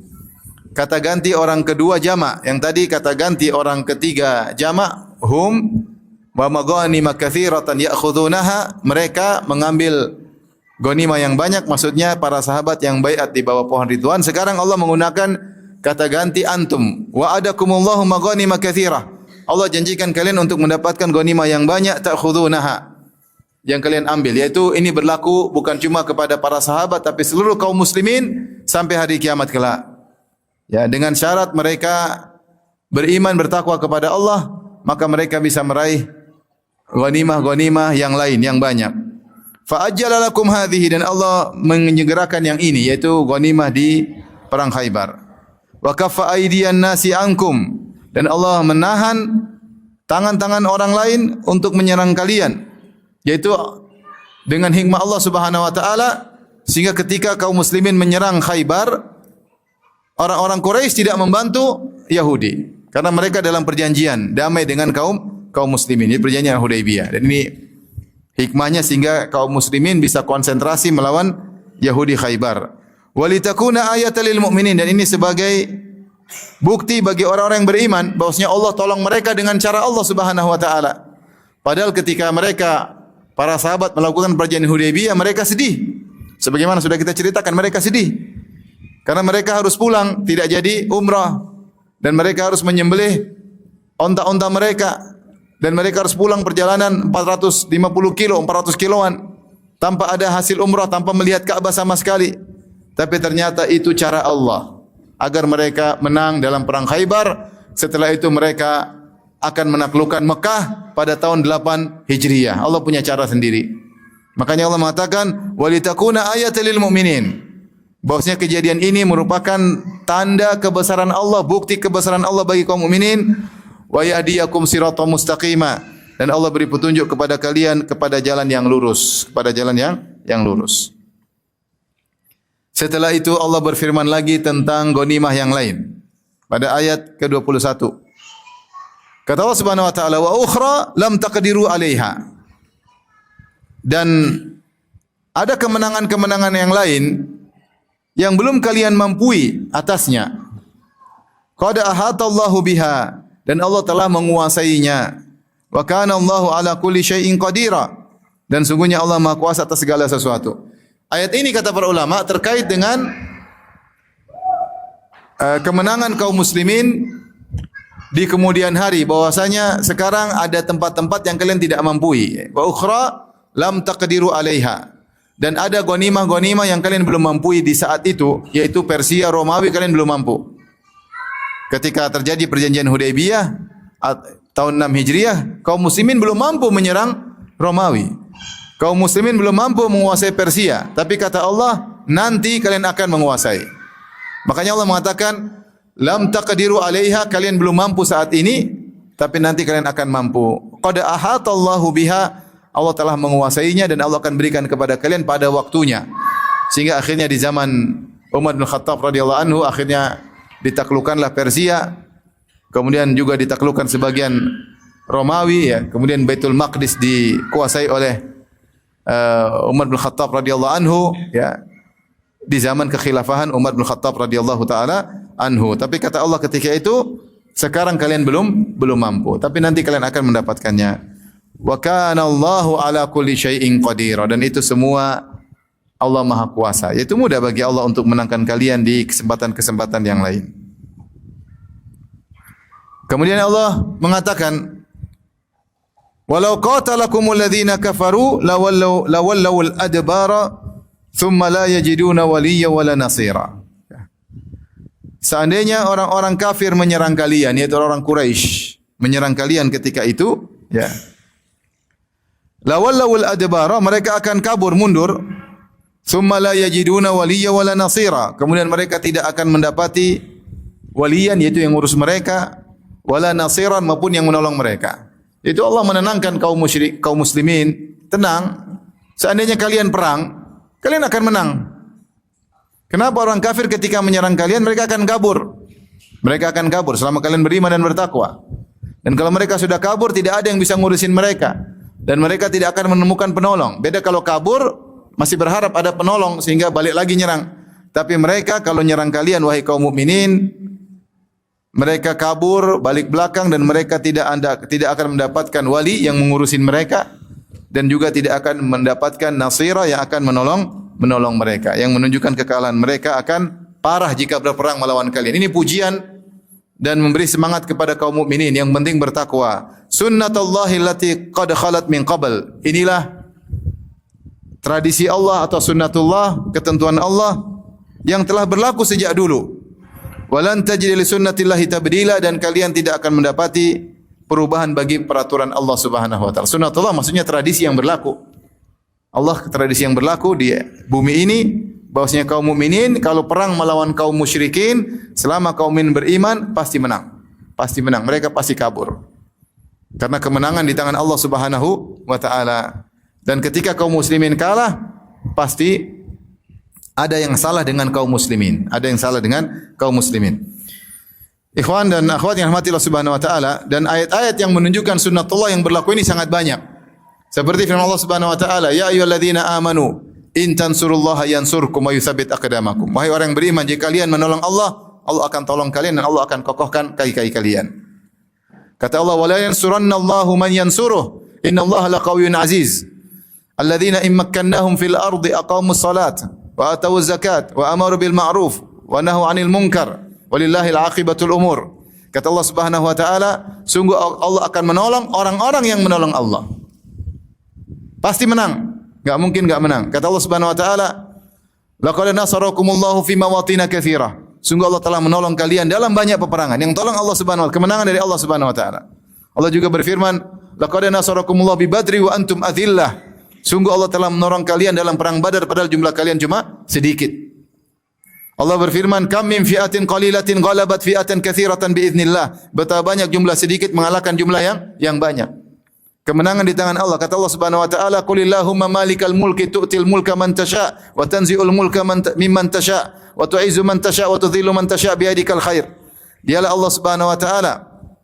Kata ganti orang kedua jamak, yang tadi kata ganti orang ketiga jamak, hum wa maghanima katsiratan ya'khudunaha, mereka mengambil ghanimah yang banyak, maksudnya para sahabat yang baiat di bawah pohon Ridwan. Sekarang Allah menggunakan kata ganti antum, wa'adakumullahu maghanima katsirah. Allah janjikan kalian untuk mendapatkan ghanimah yang banyak, ta'khudunaha, yang kalian ambil, yaitu ini berlaku bukan cuma kepada para sahabat tapi seluruh kaum muslimin sampai hari kiamat kelak. Ya, dengan syarat mereka beriman, bertakwa kepada Allah, maka mereka bisa meraih ghanimah-ghanimah yang lain yang banyak. Fa ajjala lakum hadhihi, dan Allah menyegerakan yang ini, yaitu ghanimah di perang Khaybar. Wa kaffa aydiyan nasi ankum, dan Allah menahan tangan-tangan orang lain untuk menyerang kalian, yaitu dengan hikmah Allah Subhanahu wa taala, sehingga ketika kaum muslimin menyerang Khaybar, orang-orang Quraisy tidak membantu Yahudi karena mereka dalam perjanjian damai dengan kaum muslimin, ini perjanjian Hudaybiyah. Dan ini hikmahnya sehingga kaum muslimin bisa konsentrasi melawan Yahudi Khaybar. Walitakuna ayatan lil mu'minin, dan ini sebagai bukti bagi orang-orang yang beriman bahwasanya Allah tolong mereka dengan cara Allah Subhanahu wa taala. Padahal ketika mereka para sahabat melakukan perjanjian Hudaybiyah, mereka sedih. Sebagaimana sudah kita ceritakan, mereka sedih karena mereka harus pulang, tidak jadi umrah, dan mereka harus menyembelih onta-onta mereka, dan mereka harus pulang perjalanan 450 kilo, 400 kiloan tanpa ada hasil umrah, tanpa melihat Ka'bah sama sekali. Tapi ternyata itu cara Allah agar mereka menang dalam perang Khaybar. Setelah itu mereka akan menaklukkan Mekah pada tahun 8 Hijriah. Allah punya cara sendiri. Makanya Allah mengatakan walitakuna ayatan lil mu'minin, bahwasanya kejadian ini merupakan tanda kebesaran Allah, bukti kebesaran Allah bagi kaum mukminin. wa yahdiyakum siratan mustaqima, dan Allah beri petunjuk kepada kalian kepada jalan yang lurus, kepada jalan yang lurus. Setelah itu Allah berfirman lagi tentang ghanimah yang lain pada ayat ke-21. Kata Allah Subhanahu wa taala, wa ukhra lam taqdiru 'alaiha. Dan ada kemenangan-kemenangan yang lain yang belum kalian mampu atasnya. Qad ahatallahu biha, dan Allah telah menguasainya. Wa kana Allahu ala kulli syai'in qadira, dan sungguhnya Allah Maha Kuasa atas segala sesuatu. Ayat ini kata para ulama terkait dengan kemenangan kaum muslimin di kemudian hari, bahwasanya sekarang ada tempat-tempat yang kalian tidak mampu. Wa ukhra lam taqdiru 'alaiha, dan ada ghanimah-ghanimah yang kalian belum mampu di saat itu, yaitu Persia, Romawi, kalian belum mampu. Ketika terjadi perjanjian Hudaybiyah tahun 6 Hijriah, kaum muslimin belum mampu menyerang Romawi. Kaum muslimin belum mampu menguasai Persia, tapi kata Allah, nanti kalian akan menguasai. Makanya Allah mengatakan, lam taqdiru 'alaiha, kalian belum mampu saat ini, tapi nanti kalian akan mampu. Qad ahatallahu biha, Allah telah menguasainya dan Allah akan berikan kepada kalian pada waktunya. Sehingga akhirnya di zaman Umar bin Khattab radhiyallahu anhu akhirnya ditaklukkanlah Persia, kemudian juga ditaklukkan sebagian Romawi, ya. Kemudian Baitul Maqdis dikuasai oleh Umar bin Khattab radhiyallahu anhu, ya, di zaman kekhilafahan Umar bin Khattab radhiyallahu taala anhu. Tapi kata Allah ketika itu, sekarang kalian belum mampu, tapi nanti kalian akan mendapatkannya. Wa kana Allahu ala kulli syai'in qadir, dan itu semua Allah Maha Kuasa. Itu mudah bagi Allah untuk menangkan kalian di kesempatan-kesempatan yang lain. Kemudian Allah mengatakan, walau qatalakumul ladzina kafaru lawallawul adbara thumma la yajiduna waliyya wala nasira. Seandainya orang-orang kafir menyerang kalian, yaitu orang Quraisy menyerang kalian ketika itu, ya, lawallawul adbara, mereka akan kabur mundur. Thumma la yajiduna waliyya wala nasira, kemudian mereka tidak akan mendapati waliyan, yaitu yang ngurus mereka, wala nasiran, maupun yang menolong mereka. Itu Allah menenangkan kaum muslimin, tenang, seandainya kalian perang, kalian akan menang. Kenapa orang kafir ketika menyerang kalian, mereka akan kabur. Mereka akan kabur selama kalian beriman dan bertakwa. Dan kalau mereka sudah kabur, tidak ada yang bisa ngurusin mereka, dan mereka tidak akan menemukan penolong. Beda kalau kabur, masih berharap ada penolong sehingga balik lagi nyerang. Tapi mereka kalau nyerang kalian, wahai kaum mukminin, mereka kabur balik belakang, dan mereka tidak akan mendapatkan wali yang mengurusin mereka, dan juga tidak akan mendapatkan nasira yang akan menolong mereka, yang menunjukkan kekalahan mereka akan parah jika berperang melawan kalian. Ini pujian dan memberi semangat kepada kaum mukminin, yang penting bertakwa. Sunnatullahi allati qad khalat min qabl. Inilah tradisi Allah atau sunnatullah, ketentuan Allah yang telah berlaku sejak dulu. Walan tajid li sunnatillahi tabdila, dan kalian tidak akan mendapati perubahan bagi peraturan Allah Subhanahu wa taala. Sunnatullah maksudnya tradisi yang berlaku. Allah, tradisi yang berlaku di bumi ini, bahwasanya kaum mukminin kalau perang melawan kaum musyrikin, selama kaum mukmin beriman pasti menang. Pasti menang, mereka pasti kabur. Karena kemenangan di tangan Allah Subhanahu wa taala. Dan ketika kaum muslimin kalah, pasti ada yang salah dengan kaum muslimin. Ada yang salah dengan kaum muslimin. Ikhwan dan akhwat yang dirahmati Allah Subhanahu wa taala, dan ayat-ayat yang menunjukkan sunnatullah yang berlaku ini sangat banyak. Seperti firman Allah Subhanahu wa taala, ya ayyuhalladzina amanu in tansurullaha yansurkum wa yutsabbit aqdamakum. Wahai orang yang beriman, jika kalian menolong Allah, Allah akan tolong kalian dan Allah akan kokohkan kaki-kaki kalian. Kata Allah, wala yansurannallahu man yansuruh, innallaha laqawiyyun aziz. Alladzina in makkannahum fil ardi aqamus salat wa atawuz zakat wa amaru bil ma'ruf wa nahu 'anil munkar walillahil 'aqibatul umur. Kata Allah Subhanahu wa taala, sungguh Allah akan menolong orang-orang yang menolong Allah. Pasti menang, enggak mungkin enggak menang. Kata Allah Subhanahu wa taala, laqad nasarakumullahu fi mawatin katsira. Sungguh Allah telah menolong kalian dalam banyak peperangan. Yang tolong Allah Subhanahu wa taala, kemenangan dari Allah Subhanahu wa taala. Allah juga berfirman, laqad nasarakumullahu bi badri wa antum adillah. Sungguh Allah telah menolong kalian dalam perang Badar padahal jumlah kalian cuma sedikit. Allah berfirman, "Kam min fi'atin qalilatin ghalabat fi'atan katsiratan biiznillah." Betapa banyak jumlah sedikit mengalahkan jumlah yang banyak. Kemenangan di tangan Allah. Kata Allah Subhanahu wa taala, "Qulillahumma malikal mulki tu'til mulka man tasha wa tanzi'ul mulka mimman tasha wa tu'izzu man tasha wa tudhillu man tasha biyadikal khair." Dialah Allah Subhanahu wa taala,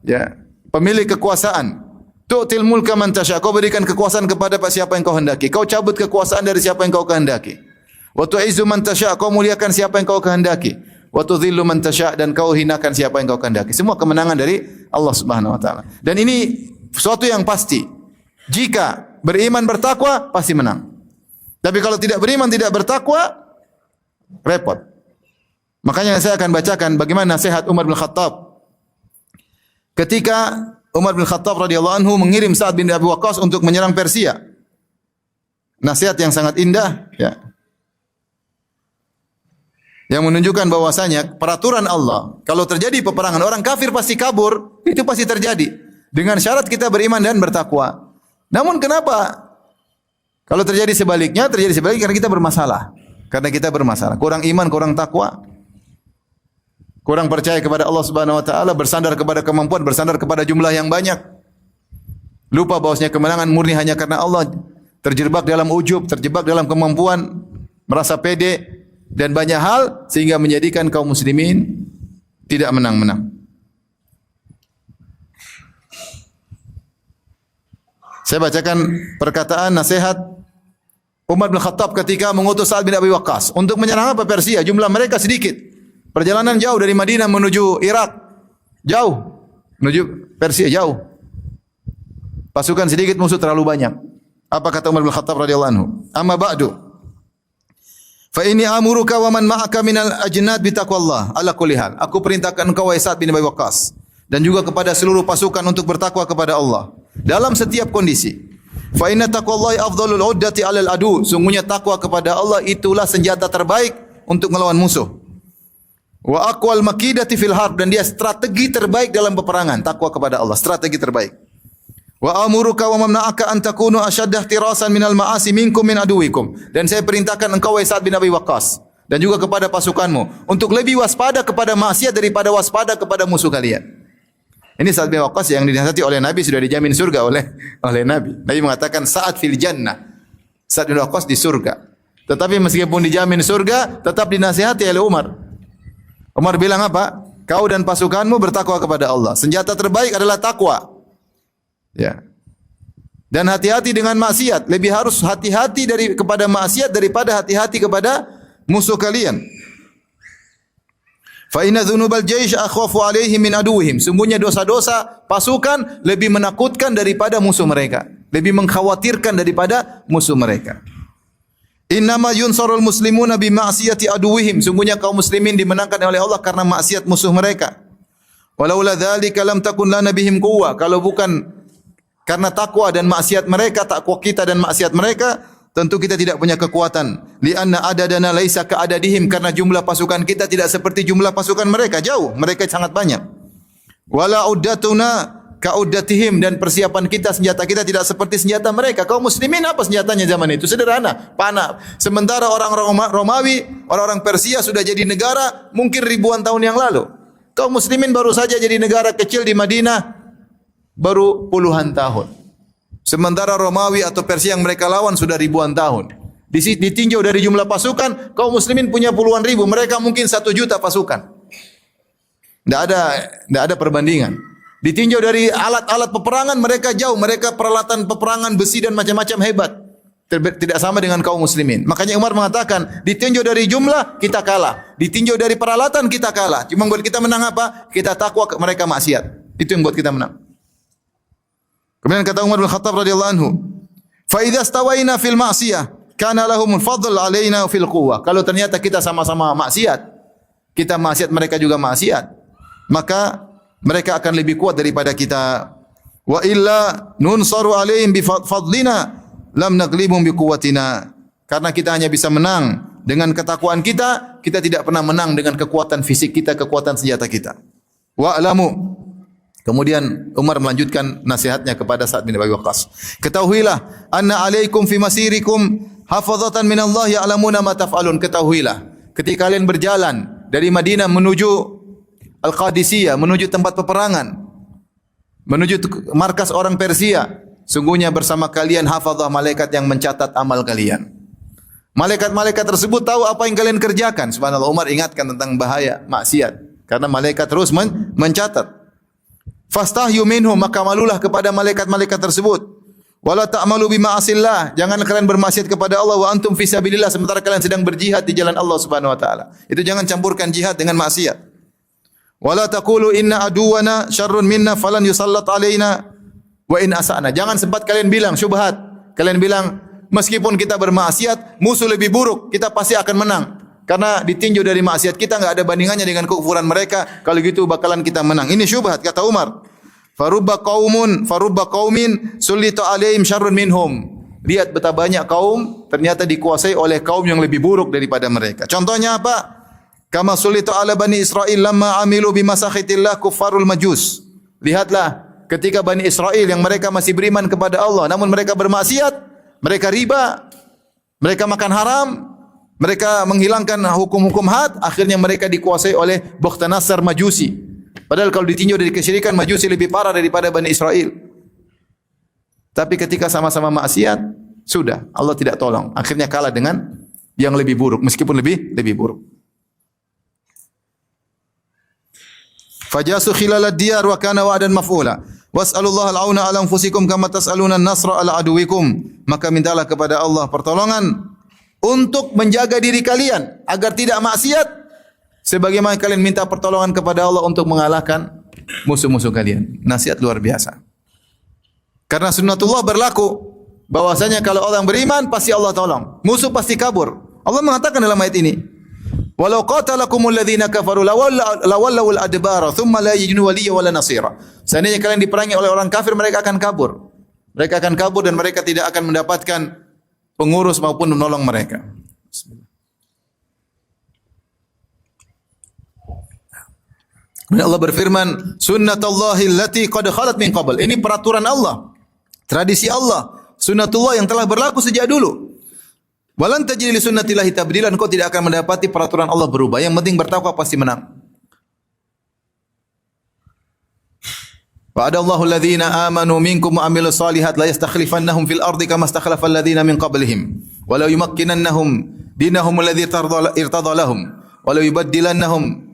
ya, pemilik kekuasaan. Tu'til mulka man tasha. Kau berikan kekuasaan kepada siapa yang kau hendaki. Kau cabut kekuasaan dari siapa yang kau kehendaki. Wa tu'izzu man tasha, kau muliakan siapa yang kau kehendaki. Wa tudhillu man tasha, dan kau hinakan siapa yang kau kehendaki. Semua kemenangan dari Allah Subhanahu wa taala. Dan ini sesuatu yang pasti. Jika beriman bertakwa pasti menang. Tapi kalau tidak beriman tidak bertakwa repot. Makanya saya akan bacakan bagaimana nasihat Umar bin Khattab ketika Umar bin Khattab radhiyallahu anhu mengirim Sa'ad bin Abi Waqqas untuk menyerang Persia. Nasihat yang sangat indah, ya, yang menunjukkan bahwasanya peraturan Allah, kalau terjadi peperangan orang kafir pasti kabur, itu pasti terjadi dengan syarat kita beriman dan bertakwa. Namun kenapa kalau terjadi sebaliknya karena kita bermasalah. Karena kita bermasalah, kurang iman, kurang takwa, kurang percaya kepada Allah Subhanahu wa taala, bersandar kepada kemampuan, bersandar kepada jumlah yang banyak. Lupa bahwasanya kemenangan murni hanya karena Allah, terjebak dalam ujub, terjebak dalam kemampuan, merasa pede dan banyak hal sehingga menjadikan kaum muslimin tidak menang-menang. Saya bacakan perkataan nasihat Umar bin Khattab ketika mengutus Sa'ad bin Abi Waqqas untuk menyerang Persia. Jumlah mereka sedikit. Perjalanan jauh dari Madinah menuju Irak. Jauh. Menuju Persia jauh. Pasukan sedikit, musuh terlalu banyak. Apa kata Umar bin Khattab radhiyallahu anhu? Amma ba'du. Fa inni amuruka wa man ma'aka minal ajnad bi taqwallah ala kulli hal. Aku perintahkan engkau wahai Sa'ad bin Abi Waqqas dan juga kepada seluruh pasukan untuk bertakwa kepada Allah dalam setiap kondisi. Fa inna taqwallahi afdhalul uddati 'alal adu. Sungguhnya takwa kepada Allah itulah senjata terbaik untuk melawan musuh. Wa aqwal makidati fil harb, dan dia strategi terbaik dalam peperangan. Takwa kepada Allah, strategi terbaik. Wa amuruka wa mamna'aka an takunu ashadda ihtirasan minal ma'asi minkum min aduwikum. Dan saya perintahkan engkau wahai Sa'ad bin Abi Waqqas dan juga kepada pasukanmu untuk lebih waspada kepada maksiat daripada waspada kepada musuh kalian. Ini Sa'ad bin Waqqas yang dinasihati oleh Nabi, sudah dijamin surga oleh Nabi. Nabi mengatakan Sa'ad fil jannah. Sa'ad bin Waqqas di surga. Tetapi meskipun dijamin surga, tetap dinasihati oleh Umar. Umar bilang apa? Kau dan pasukanmu bertakwa kepada Allah. Senjata terbaik adalah takwa. Ya. Dan hati-hati dengan maksiat. Lebih harus hati-hati kepada maksiat daripada hati-hati kepada musuh kalian. Fa inna dzunubal jaysh akhwafu alaihim min aduwwihim. Sungguhnya dosa-dosa pasukan lebih menakutkan daripada musuh mereka, lebih mengkhawatirkan daripada musuh mereka. Innama yunsarul muslimuna bi ma'siyati aduwwihim. Sungguhnya kaum muslimin dimenangkan oleh Allah karena maksiat musuh mereka. Walaula dzalika lam takun lana bihim quwwah. Kalau bukan karena takwa dan maksiat mereka, takwa kita dan maksiat mereka, tentu kita tidak punya kekuatan. Lianna adadana laisa ka adadihim, karena jumlah pasukan kita tidak seperti jumlah pasukan mereka, jauh, mereka sangat banyak. Wala uddatuna ka uddatihim, dan persiapan kita, senjata kita tidak seperti senjata mereka. Kaum muslimin apa senjatanya zaman itu? Sederhana, panah. Sementara orang-orang Romawi, orang-orang Persia sudah jadi negara mungkin ribuan tahun yang lalu. Kaum muslimin baru saja jadi negara kecil di Madinah baru puluhan tahun. Sementara Romawi atau Persia yang mereka lawan sudah ribuan tahun. Ditinjau dari jumlah pasukan, kaum muslimin punya puluhan ribu, mereka mungkin 1 juta pasukan. Tidak ada perbandingan. Ditinjau dari alat-alat peperangan, mereka jauh, mereka peralatan peperangan besi dan macam-macam hebat. Tidak sama dengan kaum muslimin. Makanya Umar mengatakan, ditinjau dari jumlah kita kalah, ditinjau dari peralatan kita kalah. Cuma buat kita menang apa? Kita takwa, mereka maksiat. Itu yang buat kita menang. Kemudian kata Umar bin Khattab radhiyallahu anhu, "Fa idza stawaina fil ma'siyah, kana lahumul fadl alaina fil quwwah." Kalau ternyata kita sama-sama maksiat, kita maksiat, mereka juga maksiat, maka mereka akan lebih kuat daripada kita. Wa illa nunsaru alaihim bi fadlina lam naglibhum bi quwwatina. Karena kita hanya bisa menang dengan ketakwaan kita, kita tidak pernah menang dengan kekuatan fisik kita, kekuatan senjata kita. Wa alamu. Kemudian Umar melanjutkan nasihatnya kepada Sa'ad bin Abi Waqqas. Ketahuilah, anna alaikum fi masirikum hafazatan min Allah ya'lamuna ma taf'alun. Ketahuilah, ketika kalian berjalan dari Madinah menuju Al-Qadisiyah, menuju tempat peperangan, menuju markas orang Persia, sungguhnya bersama kalian hafazah malaikat yang mencatat amal kalian. Malaikat-malaikat tersebut tahu apa yang kalian kerjakan. Subhanallah, Umar ingatkan tentang bahaya maksiat karena malaikat terus mencatat. Fastahyu minhum, maka malulah kepada malaikat-malaikat tersebut. Wala ta'malu bima'asillah, jangan kalian bermaksiat kepada Allah wa antum fi sabilillah, sementara kalian sedang berjihad di jalan Allah Subhanahu wa taala. Itu jangan campurkan jihad dengan maksiat. Wala taqulu inna aduwana syarrun minna falan yusallat alaina wa in asana. Jangan sempat kalian bilang syubhat. Kalian bilang meskipun kita bermaksiat, musuh lebih buruk, kita pasti akan menang. Karena ditinjau dari maksiat kita enggak ada bandingannya dengan kekufuran mereka. Kalau gitu bakalan kita menang. Ini syubhat kata Umar. Farubba qaumin sulita alaihim syarrun minhum. Lihat betapa banyak kaum ternyata dikuasai oleh kaum yang lebih buruk daripada mereka. Contohnya apa? Kama sulita ala bani Israil lamma amilu bimasakhitillah kuffarul majus. Lihatlah ketika Bani Israel yang mereka masih beriman kepada Allah namun mereka bermaksiat, mereka riba, mereka makan haram, mereka menghilangkan hukum-hukum had, akhirnya mereka dikuasai oleh Bukhtanasar Majusi. Padahal kalau ditinjau dari kesyirikan, Majusi lebih parah daripada Bani Israel. Tapi ketika sama-sama maksiat, sudah Allah tidak tolong. Akhirnya kalah dengan yang lebih buruk, meskipun lebih buruk. Fajasu khilalad diyar wa kana wa'dan maf'ula. Was'alullaha al-auna 'ala anfusikum kama tas'aluna an-nasra 'ala aduwikum. Maka mintalah kepada Allah pertolongan untuk menjaga diri kalian agar tidak maksiat sebagaimana kalian minta pertolongan kepada Allah untuk mengalahkan musuh-musuh kalian. Nasihat luar biasa. Karena sunnatullah berlaku bahwasanya kalau orang beriman pasti Allah tolong, musuh pasti kabur. Allah mengatakan dalam ayat ini, "Walau qatalakumul ladzina kafaru lawallawul adbara thumma la yajiduna waliyya wala nasira." Seandainya kalian diperangi oleh orang kafir, mereka akan kabur. Mereka akan kabur dan mereka tidak akan mendapatkan pengurus maupun menolong mereka. Allah berfirman, "Sunnatullahi allati qad khalat min qabl." Ini peraturan Allah, tradisi Allah, sunnatullah yang telah berlaku sejak dulu. Walan tajid li sunnatillahi tabdilan, kau tidak akan mendapati peraturan Allah berubah. Yang penting bertakwa pasti menang. Wa'adallahu alladhina amanu minkum wa amilus solihat la yastakhlifannahum fil ardi kama istakhlafal ladzina min qablihim wa la yumakkinannahum dinahum alladzi irtadha lahum wa la yubaddilannahum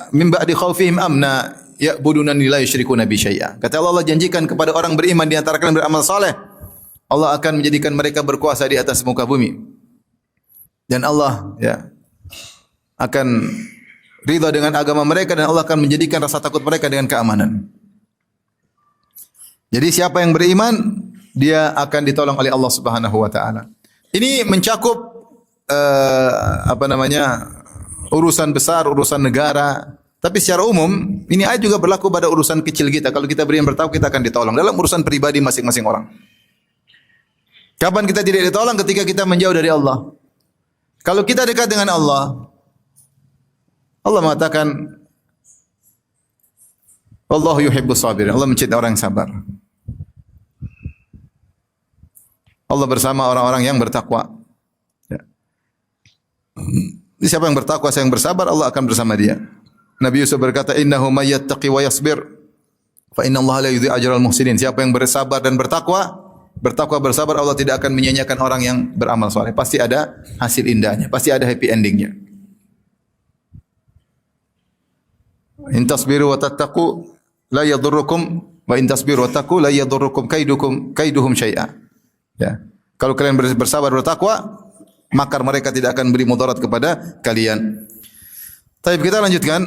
min ba'di khaufihim amna ya'budunani la yusyrikuna bi syai'a. Kata Allah, Allah janjikan kepada orang beriman di antara kalian beramal saleh, Allah akan menjadikan mereka berkuasa di atas muka bumi. Dan Allah akan ridha dengan agama mereka dan Allah akan menjadikan rasa takut mereka dengan keamanan. Jadi siapa yang beriman, dia akan ditolong oleh Allah Subhanahu wa taala. Ini mencakup urusan besar, urusan negara. Tapi secara umum, ini ayat juga berlaku pada urusan kecil kita. Kalau kita beriman bertakwa, kita akan ditolong dalam urusan pribadi masing-masing orang. Kapan kita tidak ditolong? Ketika kita menjauh dari Allah. Kalau kita dekat dengan Allah, Allah mengatakan, Wallahu yuhibbus sabirin. Allah mencintai orang yang sabar. Allah bersama orang-orang yang bertakwa. Siapa yang bertakwa, siapa yang bersabar, Allah akan bersama dia. Nabi Yusuf berkata, "Innahu may yattaqi wa yasbir, fa inna Allah la yudhi'u ajral muhsinin." Siapa yang bersabar dan bertakwa bersabar, Allah tidak akan menyia-nyiakan orang yang beramal saleh. Pasti ada hasil indahnya, pasti ada happy endingnya. In tasbiru wa tattaqu la yadurrukum wa in tasbiru wa tattaqu la yadurrukum kaiduhum syai'a. Ya. Kalau kalian bersabar bertakwa, makar mereka tidak akan beri mudarat kepada kalian. Baik, kita lanjutkan.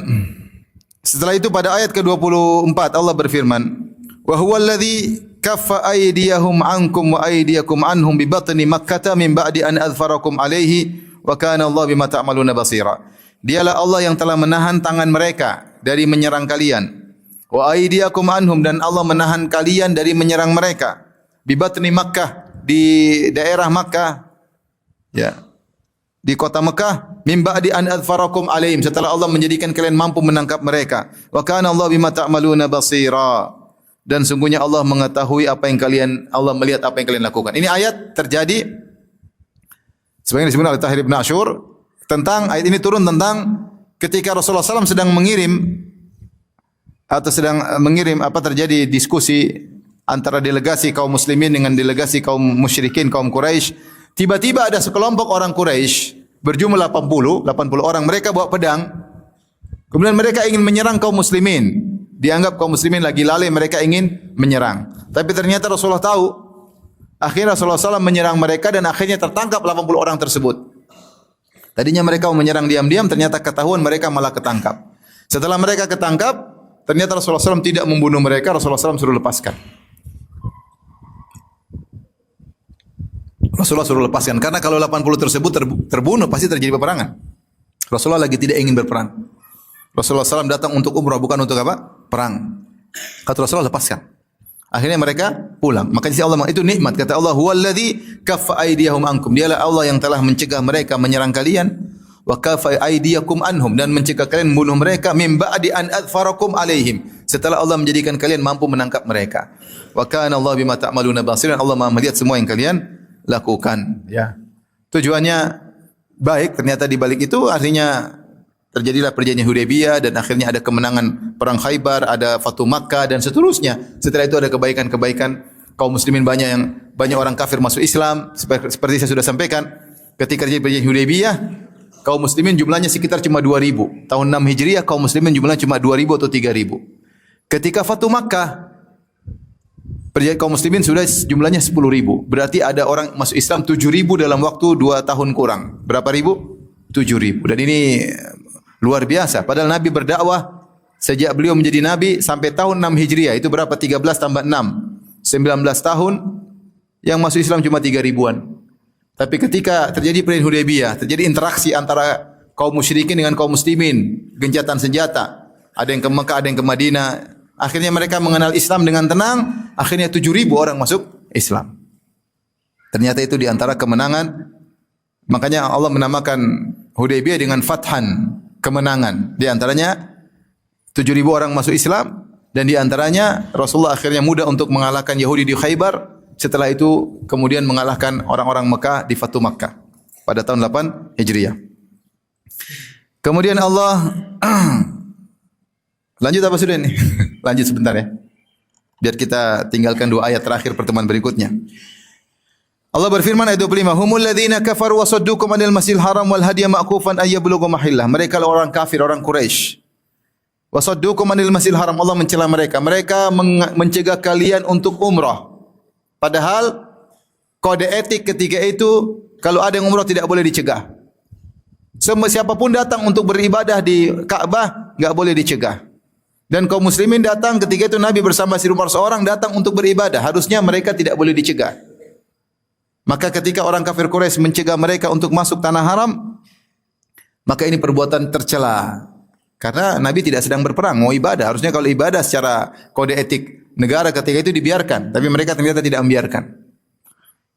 Setelah itu pada ayat ke-24 Allah berfirman, "Wa huwal ladzi kaffa aydiyahum ankum wa aydiyakum anhum bi batni Makkah min ba'di an adfarakum alaihi wa kana Allah bima ta'maluna basira." Dialah Allah yang telah menahan tangan mereka dari menyerang kalian. Wa aydiyakum anhum, dan Allah menahan kalian dari menyerang mereka. Bi batni Makkah, di daerah Makkah. Ya. Di kota Mekah, min ba'di an adfarakum alaihim, setelah Allah menjadikan kalian mampu menangkap mereka. Wa kana Allah bima ta'maluna basira, dan sungguhnya Allah mengetahui apa yang Allah melihat apa yang kalian lakukan. Ini ayat terjadi Sebagaimana disebutkan oleh Tahir bin Ashur tentang ayat ini turun tentang ketika Rasulullah SAW sedang mengirim apa terjadi diskusi antara delegasi kaum muslimin dengan delegasi kaum musyrikin kaum Quraisy. Tiba-tiba ada sekelompok orang Quraisy berjumlah 80 orang, mereka bawa pedang. Kemudian mereka ingin menyerang kaum muslimin. Dianggap kaum muslimin lagi lalai, mereka ingin menyerang. Tapi ternyata Rasulullah tahu. Akhirnya Rasulullah SAW menyerang mereka dan akhirnya tertangkap 80 orang tersebut. Tadinya mereka mau menyerang diam-diam, ternyata ketahuan mereka malah ketangkap. Setelah mereka ketangkap, ternyata Rasulullah SAW tidak membunuh mereka, Rasulullah SAW suruh lepaskan. Rasulullah suruh lepaskan karena kalau 80 tersebut terbunuh pasti terjadi peperangan. Rasulullah lagi tidak ingin berperang. Rasulullah SAW datang untuk umrah bukan untuk apa? Perang. Kata Rasulullah lepaskan. Akhirnya mereka pulang. Maka di sini Allah itu nikmat. Kata Allah, "Huwallazi kaffa aydiyahum ankum." Dialah Allah yang telah mencegah mereka menyerang kalian. Wa kaffa aydiyakum anhum, dan mencegah kalian membunuh mereka min ba'di an adfarakum alaihim. Setelah Allah menjadikan kalian mampu menangkap mereka. Wa kana Allah bima ta'maluna basiran. Allah Maha melihat semua yang kalian lakukan. Ya. Tujuannya baik, ternyata di balik itu artinya terjadilah perjanjian Hudaybiyah dan akhirnya ada kemenangan perang Khaybar, ada Fatu Makkah dan seterusnya. Setelah itu ada kebaikan-kebaikan, kaum muslimin banyak orang kafir masuk Islam seperti saya sudah sampaikan. Ketika terjadi perjanjian Hudaybiyah, kaum muslimin jumlahnya sekitar cuma 2000. Tahun 6 Hijriah kaum muslimin jumlahnya cuma 2000 atau 3000. Ketika Fatu Makkah, perjanjian kaum muslimin sudah jumlahnya 10.000. Berarti ada orang masuk Islam 7.000 dalam waktu 2 tahun kurang. Berapa ribu? 7.000. Dan ini luar biasa. Padahal Nabi berdakwah sejak beliau menjadi Nabi sampai tahun 6 Hijriah. Itu berapa? 13 tambah 6. 19 tahun. Yang masuk Islam cuma 3.000-an. Tapi ketika terjadi perjanjian Hudaybiyah, terjadi interaksi antara kaum musyrikin dengan kaum muslimin. Gencatan senjata. Ada yang ke Mekah, ada yang ke Madinah. Akhirnya mereka mengenal Islam dengan tenang. Akhirnya 7.000 orang masuk Islam. Ternyata itu di antara kemenangan. Makanya Allah menamakan Hudaybiyah dengan Fathan, kemenangan. Di antaranya 7.000 orang masuk Islam dan di antaranya Rasulullah akhirnya mudah untuk mengalahkan Yahudi di Khaybar. Setelah itu kemudian mengalahkan orang-orang Mekah di Fatu Makkah pada tahun 8 Hijriah. Kemudian Allah lanjut apa sudah ini? Lanjut sebentar ya. Biar kita tinggalkan 2 ayat terakhir pertemuan berikutnya. Allah berfirman ayat 25, "Humul ladzina kafaru wa saddukum 'anil masjidil haram wal hadiya ma'kufan ay yablugha mahillah." Mereka orang kafir, orang Quraisy. Wa saddukum 'anil masjidil haram, Allah mencela mereka. Mereka mencegah kalian untuk umrah. Padahal kode etik ketika itu kalau ada yang umrah tidak boleh dicegah. Siapapun datang untuk beribadah di Ka'bah enggak boleh dicegah. Dan kaum muslimin datang ketika itu Nabi bersama 1.400 orang datang untuk beribadah. Harusnya mereka tidak boleh dicegah. Maka ketika orang kafir Quraisy mencegah mereka untuk masuk tanah haram, maka ini perbuatan tercela. Karena Nabi tidak sedang berperang, mau ibadah. Harusnya kalau ibadah secara kode etik negara ketika itu dibiarkan, tapi mereka ternyata tidak membiarkan.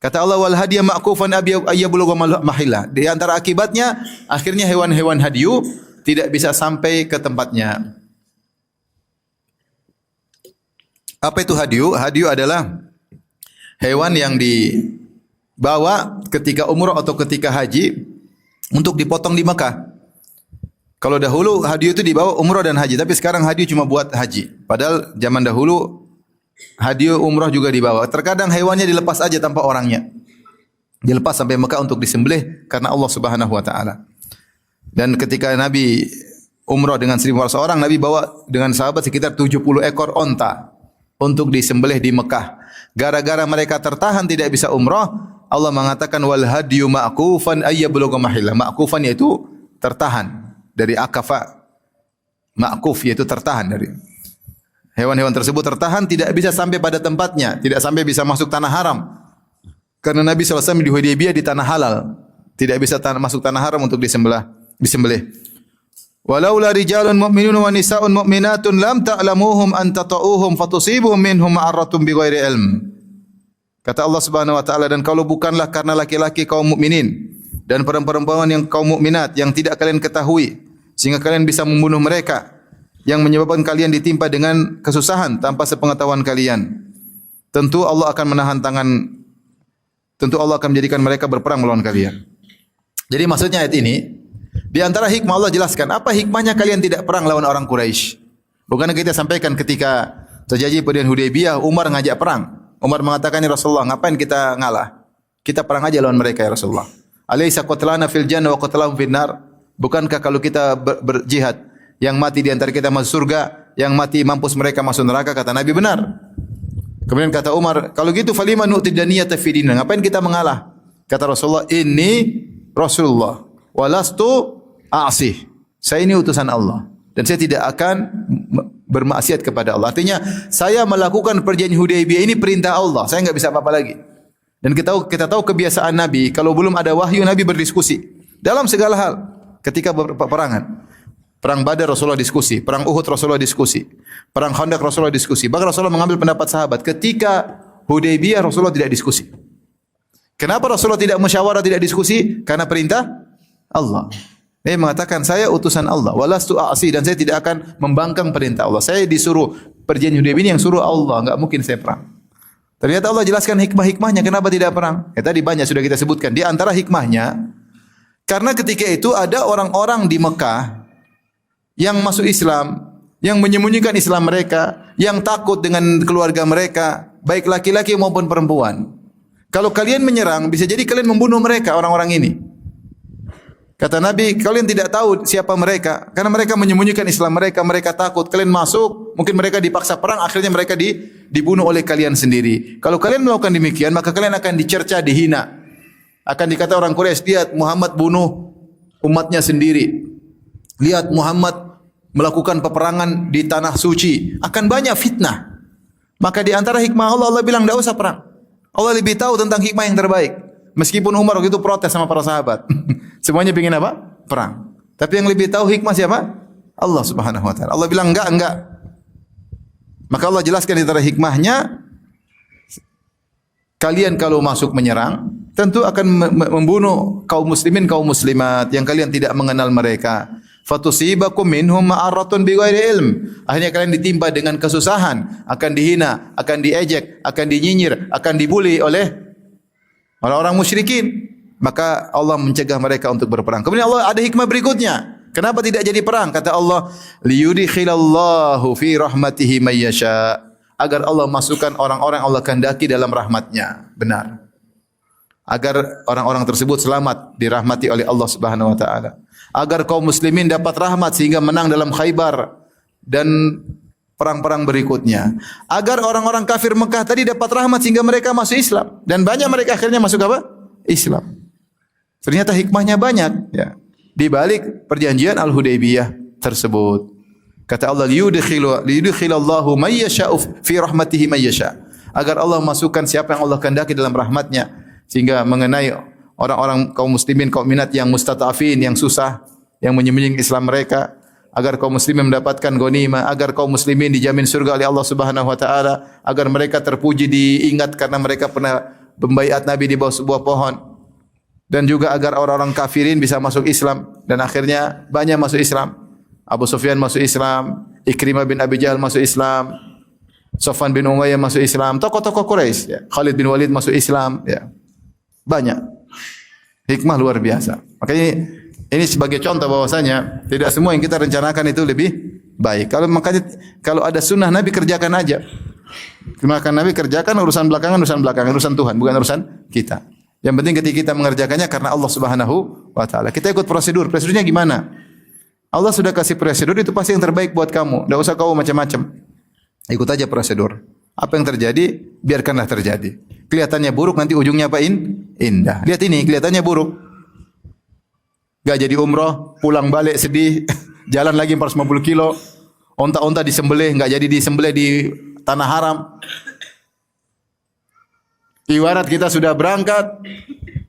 Kata Allah, "Wal hadiya ma'kufan ayyabulugha mahillah." Di antara akibatnya akhirnya hewan-hewan hadiyu tidak bisa sampai ke tempatnya. Apa itu hadiyu? Hadiyu adalah hewan yang dibawa ketika umrah atau ketika haji untuk dipotong di Mekah. Kalau dahulu hadiyu itu dibawa umrah dan haji, tapi sekarang hadiyu cuma buat haji. Padahal zaman dahulu hadiyu umrah juga dibawa. Terkadang hewannya dilepas aja tanpa orangnya. Dilepas sampai Mekah untuk disembelih karena Allah Subhanahu wa taala. Dan ketika Nabi umrah dengan 1.400 orang, Nabi bawa dengan sahabat sekitar 70 ekor onta untuk disembelih di Mekah. Gara-gara mereka tertahan tidak bisa umrah, Allah mengatakan wal hadyu ma'kufan ayyablugha mahillah. Ma'kufan yaitu tertahan dari akafa. Ma'kuf yaitu tertahan dari hewan-hewan tersebut tertahan tidak bisa sampai pada tempatnya, tidak sampai bisa masuk tanah haram. Karena Nabi SAW di Hudaybiyah di tanah halal, tidak bisa masuk tanah haram untuk disembelih. Walaula rijalun mu'minun wa nisa'un mu'minatun lam ta'lamuhum an tata'uhum fatusibuhum minhum ma'arratun bighairi ilm. Kata Allah Subhanahu wa taala, dan kalau bukanlah karena laki-laki kaum mukminin dan perempuan yang kaum mukminat yang tidak kalian ketahui sehingga kalian bisa membunuh mereka yang menyebabkan kalian ditimpa dengan kesusahan tanpa sepengetahuan kalian. Tentu Allah akan menjadikan mereka berperang melawan kalian. Jadi maksudnya ayat ini, di antara hikmah Allah jelaskan, apa hikmahnya kalian tidak perang lawan orang Quraisy? Bukan kita sampaikan ketika terjadi perjanjian Hudaybiyah, Umar ngajak perang. Umar mengatakan, ya Rasulullah, ngapain kita ngalah? Kita perang aja lawan mereka ya Rasulullah. Alaysa qatlana fil jannah wa qatlahum fin nar? Bukankah kalau kita berjihad, yang mati di antara kita masuk surga, yang mati mampus mereka masuk neraka? Kata Nabi, benar. Kemudian kata Umar, kalau gitu falima nu'ti daniyata fi dinina? Ngapain kita mengalah? Kata Rasulullah, ini Rasulullah walastu a'sih. Saya ini utusan Allah dan saya tidak akan bermaksiat kepada Allah. Artinya saya melakukan perjanjian Hudaybiyah ini perintah Allah. Saya enggak bisa apa-apa lagi. Dan kita tahu kebiasaan Nabi, kalau belum ada wahyu Nabi berdiskusi dalam segala hal. Ketika peperangan, perang Badar Rasulullah diskusi, perang Uhud Rasulullah diskusi, perang Khandaq Rasulullah diskusi. Bahkan Rasulullah mengambil pendapat sahabat. Ketika Hudaybiyah Rasulullah tidak diskusi. Kenapa Rasulullah tidak musyawarah, tidak diskusi? Karena perintah Allah. Dia mengatakan, saya utusan Allah, walastu a'si, dan saya tidak akan membangkang perintah Allah. Saya disuruh perjanjian Hudaybiyah ini yang suruh Allah, enggak mungkin saya perang. Ternyata Allah jelaskan hikmah-hikmahnya kenapa tidak perang. Ya tadi banyak sudah kita sebutkan. Di antara hikmahnya, karena ketika itu ada orang-orang di Mekah yang masuk Islam, yang menyembunyikan Islam mereka, yang takut dengan keluarga mereka, baik laki-laki maupun perempuan. Kalau kalian menyerang, bisa jadi kalian membunuh mereka, orang-orang ini. Kata Nabi, kalian tidak tahu siapa mereka, karena mereka menyembunyikan Islam mereka, mereka takut. Kalian masuk, mungkin mereka dipaksa perang, akhirnya mereka dibunuh oleh kalian sendiri. Kalau kalian melakukan demikian, maka kalian akan dicerca, dihina. Akan dikata orang Quraisy, lihat Muhammad bunuh umatnya sendiri. Lihat Muhammad melakukan peperangan di tanah suci. Akan banyak fitnah. Maka di antara hikmah Allah, Allah bilang tidak usah perang. Allah lebih tahu tentang hikmah yang terbaik. Meskipun Umar waktu itu protes sama para sahabat. Semuanya ingin apa? Perang. Tapi yang lebih tahu hikmah siapa? Allah Subhanahu wa taala. Allah bilang enggak. Maka Allah jelaskan di antara hikmahnya, kalian kalau masuk menyerang, tentu akan membunuh kaum muslimin, kaum muslimat yang kalian tidak mengenal mereka. Fatusibakum minhum ma'aratun bighairi ilm. Akhirnya kalian ditimpa dengan kesusahan, akan dihina, akan diejek, akan dinyinyir, akan dibuli oleh orang-orang musyrikin. Maka Allah mencegah mereka untuk berperang. Kemudian Allah ada hikmah berikutnya. Kenapa tidak jadi perang? Kata Allah, liyudkhilallahu fi rahmatihi may yasha. Agar Allah masukkan orang-orang Allah kehendaki dalam rahmatnya. Benar. Agar orang-orang tersebut selamat, dirahmati oleh Allah Subhanahu wa taala. Agar kaum muslimin dapat rahmat sehingga menang dalam Khaybar dan perang-perang berikutnya. Agar orang-orang kafir Mekah tadi dapat rahmat sehingga mereka masuk Islam, dan banyak mereka akhirnya masuk apa? Islam. Ternyata hikmahnya banyak, ya. Di balik perjanjian Al-Hudaybiyah tersebut. Kata Allah, liyudkhilallahu may yasha'u fi rahmatihi may yasha'. Agar Allah masukkan siapa yang Allah kehendaki dalam rahmatnya, sehingga mengenai orang-orang kaum muslimin, kaum minat yang mustata'afin, yang susah, yang menyembunyikan Islam mereka, agar kaum muslimin mendapatkan ghanimah, agar kaum muslimin dijamin surga oleh Allah Subhanahu wa taala, agar mereka terpuji, diingat karena mereka pernah membaiat Nabi di bawah sebuah pohon, dan juga agar orang-orang kafirin bisa masuk Islam, dan akhirnya banyak masuk Islam. Abu Sufyan masuk Islam, Ikrimah bin Abi Jahal masuk Islam, Safwan bin Umayyah masuk Islam, tokoh-tokoh Quraisy, ya. Khalid bin Walid masuk Islam, ya. Banyak. Hikmah luar biasa. Makanya ini sebagai contoh bahwasanya tidak semua yang kita rencanakan itu lebih baik. Kalau ada sunnah Nabi kerjakan aja. Makan Nabi kerjakan, urusan belakangan, urusan Tuhan, bukan urusan kita. Yang penting ketika kita mengerjakannya karena Allah Subhanahu wa taala. Kita ikut prosedur. Prosedurnya gimana? Allah sudah kasih prosedur, itu pasti yang terbaik buat kamu. Enggak usah kau macam-macam. Ikut aja prosedur. Apa yang terjadi, biarkanlah terjadi. Kelihatannya buruk, nanti ujungnya apa? Indah. Lihat ini, kelihatannya buruk. Gak jadi umroh, pulang balik sedih, jalan lagi 450 kilo, onta-onta disembelih, gak jadi disembelih di tanah haram. Ibarat kita sudah berangkat,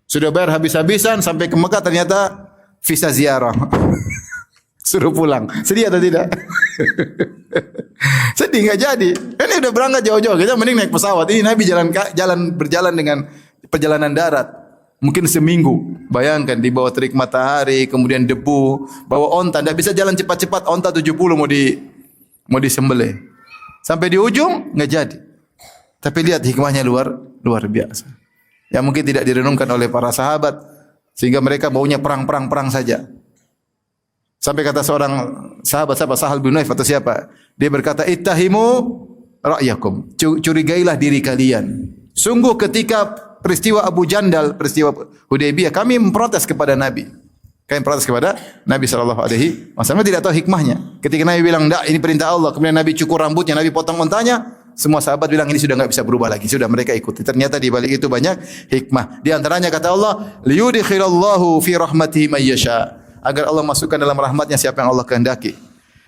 sudah bayar habis-habisan, sampai ke Mekah ternyata visa ziarah. Suruh pulang. Sedih atau tidak? Sedih nggak jadi. Ini udah berangkat jauh-jauh. Kita mending naik pesawat. Ini Nabi berjalan dengan perjalanan darat. Mungkin seminggu. Bayangkan di bawah terik matahari, kemudian debu, bawa onta. Tidak bisa jalan cepat-cepat. Onta 70 mau disembelih. Sampai di ujung nggak jadi. Tapi lihat hikmahnya luar biasa. Yang mungkin tidak direnungkan oleh para sahabat. Sehingga mereka baunya perang saja. Sampai kata seorang sahabat Sahal bin Hunayf atau siapa, dia berkata, "Ittahimu ra'yakum." Curigailah diri kalian. Sungguh ketika peristiwa Abu Jandal, peristiwa Hudaybiyah, kami memprotes kepada Nabi. Kami protes kepada Nabi SAW. Tidak tahu hikmahnya. Ketika Nabi bilang, "Enggak, ini perintah Allah." Kemudian Nabi cukur rambutnya, Nabi potong untanya. Semua sahabat bilang ini sudah enggak bisa berubah lagi. Sudah mereka ikuti. Ternyata di balik itu banyak hikmah. Di antaranya kata Allah, "Liyudkhilallahu fi rahmatihi may yasha." Agar Allah masukkan dalam rahmatnya siapa yang Allah kehendaki.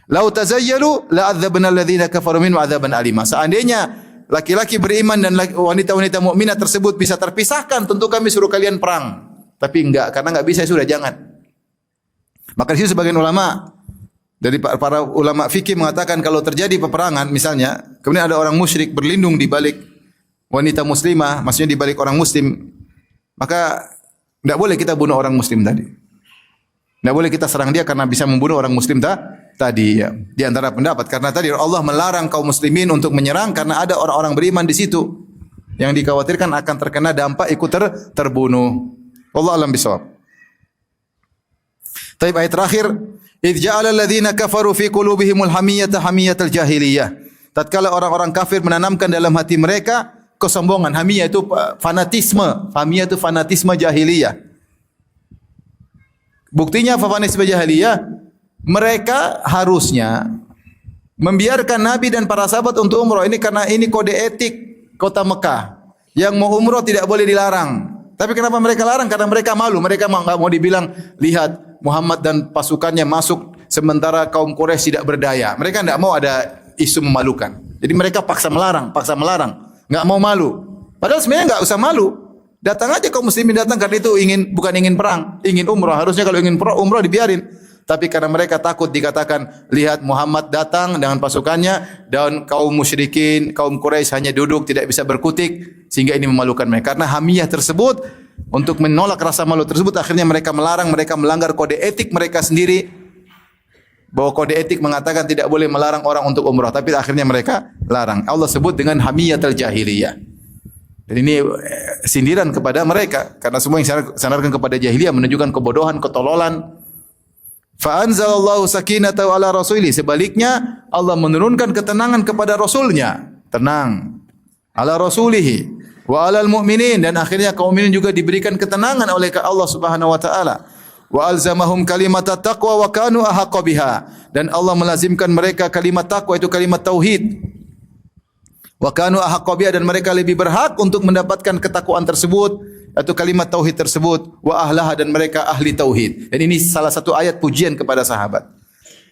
"Lau tazayyalu la'adzabna alladhina kafaru minhum 'adzaban alima." Seandainya laki-laki beriman dan wanita-wanita mukminah tersebut bisa terpisahkan, tentu kami suruh kalian perang. Tapi enggak, karena enggak bisa, sudah jangan. Maka di sini sebagian ulama dari para ulama fikih mengatakan kalau terjadi peperangan misalnya, kemudian ada orang musyrik berlindung di balik wanita muslimah, maksudnya di balik orang muslim, maka tidak boleh kita bunuh orang muslim tadi. Tidak boleh kita serang dia karena bisa membunuh orang muslim tadi. Ya. Di antara pendapat, karena tadi Allah melarang kaum muslimin untuk menyerang karena ada orang-orang beriman di situ yang dikhawatirkan akan terkena dampak ikut terbunuh. Wallahu a'lam bishawab. Taib ayat terakhir, "Idz ja'ala alladziina kafaru fi qulubihimul hamiyatal jahiliyah." Tatkala orang-orang kafir menanamkan dalam hati mereka kesombongan. Hamiyah itu fanatisme. Hamiyah itu fanatisme jahiliyah. Buktinya fanatisme jahiliyah, mereka harusnya membiarkan Nabi dan para sahabat untuk umrah. Ini karena ini kode etik kota Mekah. Yang mau umrah tidak boleh dilarang. Tapi kenapa mereka larang? Karena mereka malu. Mereka enggak mau dibilang, lihat Muhammad dan pasukannya masuk sementara kaum Quraisy tidak berdaya. Mereka tidak mau ada isu memalukan. Jadi mereka paksa melarang, enggak mau malu. Padahal sebenarnya enggak usah malu. Datang aja kaum muslimin datang karena itu bukan ingin perang, ingin umrah. Harusnya kalau ingin umrah dibiarin. Tapi karena mereka takut dikatakan, lihat Muhammad datang dengan pasukannya dan kaum musyrikin, kaum Quraisy hanya duduk tidak bisa berkutik, sehingga ini memalukan mereka. Karena hamiyah tersebut, untuk menolak rasa malu tersebut, akhirnya mereka melarang, mereka melanggar kode etik mereka sendiri. Bahwa kode etik mengatakan tidak boleh melarang orang untuk umrah, tapi akhirnya mereka larang. Allah sebut dengan hamiyatul jahiliyah. Dan ini sindiran kepada mereka, karena semua yang sandarkan kepada jahiliyah menunjukkan kebodohan, ketololan. Fa anzalallahu sakinatahu ala rasulih. Sebaliknya Allah menurunkan ketenangan kepada rasulnya. Tenang. Ala rasulihi wa alal mu'minin, dan akhirnya kaum mukminin juga diberikan ketenangan oleh Allah Subhanahu wa taala. Wa alzamahum kalimatat taqwa wa kanu ahaqqa biha, dan Allah melazimkan mereka kalimat takwa, itu kalimat tauhid. Wa kanu ahaqqa biha, dan mereka lebih berhak untuk mendapatkan ketakwaan tersebut atau kalimat tauhid tersebut. Wa ahlaha, dan mereka ahli tauhid. Dan ini salah satu ayat pujian kepada sahabat.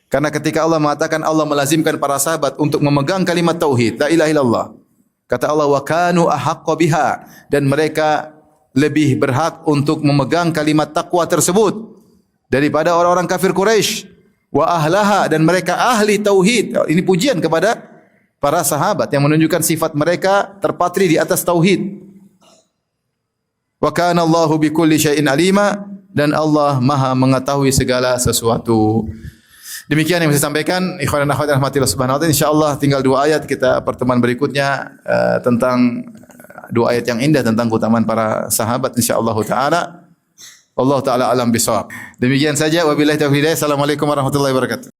Karena ketika Allah mengatakan Allah melazimkan para sahabat untuk memegang kalimat tauhid, la ilaha illallah. Kata Allah, wa kanu ahaqqa biha, dan mereka lebih berhak untuk memegang kalimat takwa tersebut daripada orang-orang kafir Quraisy. Wa ahlaha, dan mereka ahli tauhid. Ini pujian kepada para sahabat yang menunjukkan sifat mereka terpatri di atas tauhid. Wa kana Allahu bikulli syai'in alima, dan Allah Maha mengetahui segala sesuatu. Demikian yang saya sampaikan, ikhwan dan akhwat rahmatillah subhanahu wa ta'ala. Insyaallah tinggal 2 ayat kita pertemuan berikutnya tentang 2 ayat yang indah tentang keutamaan para sahabat insyaallah taala. Allah taala alam bisawab. Demikian saja, wabillahi taufiq hidayah. Assalamualaikum warahmatullahi wabarakatuh.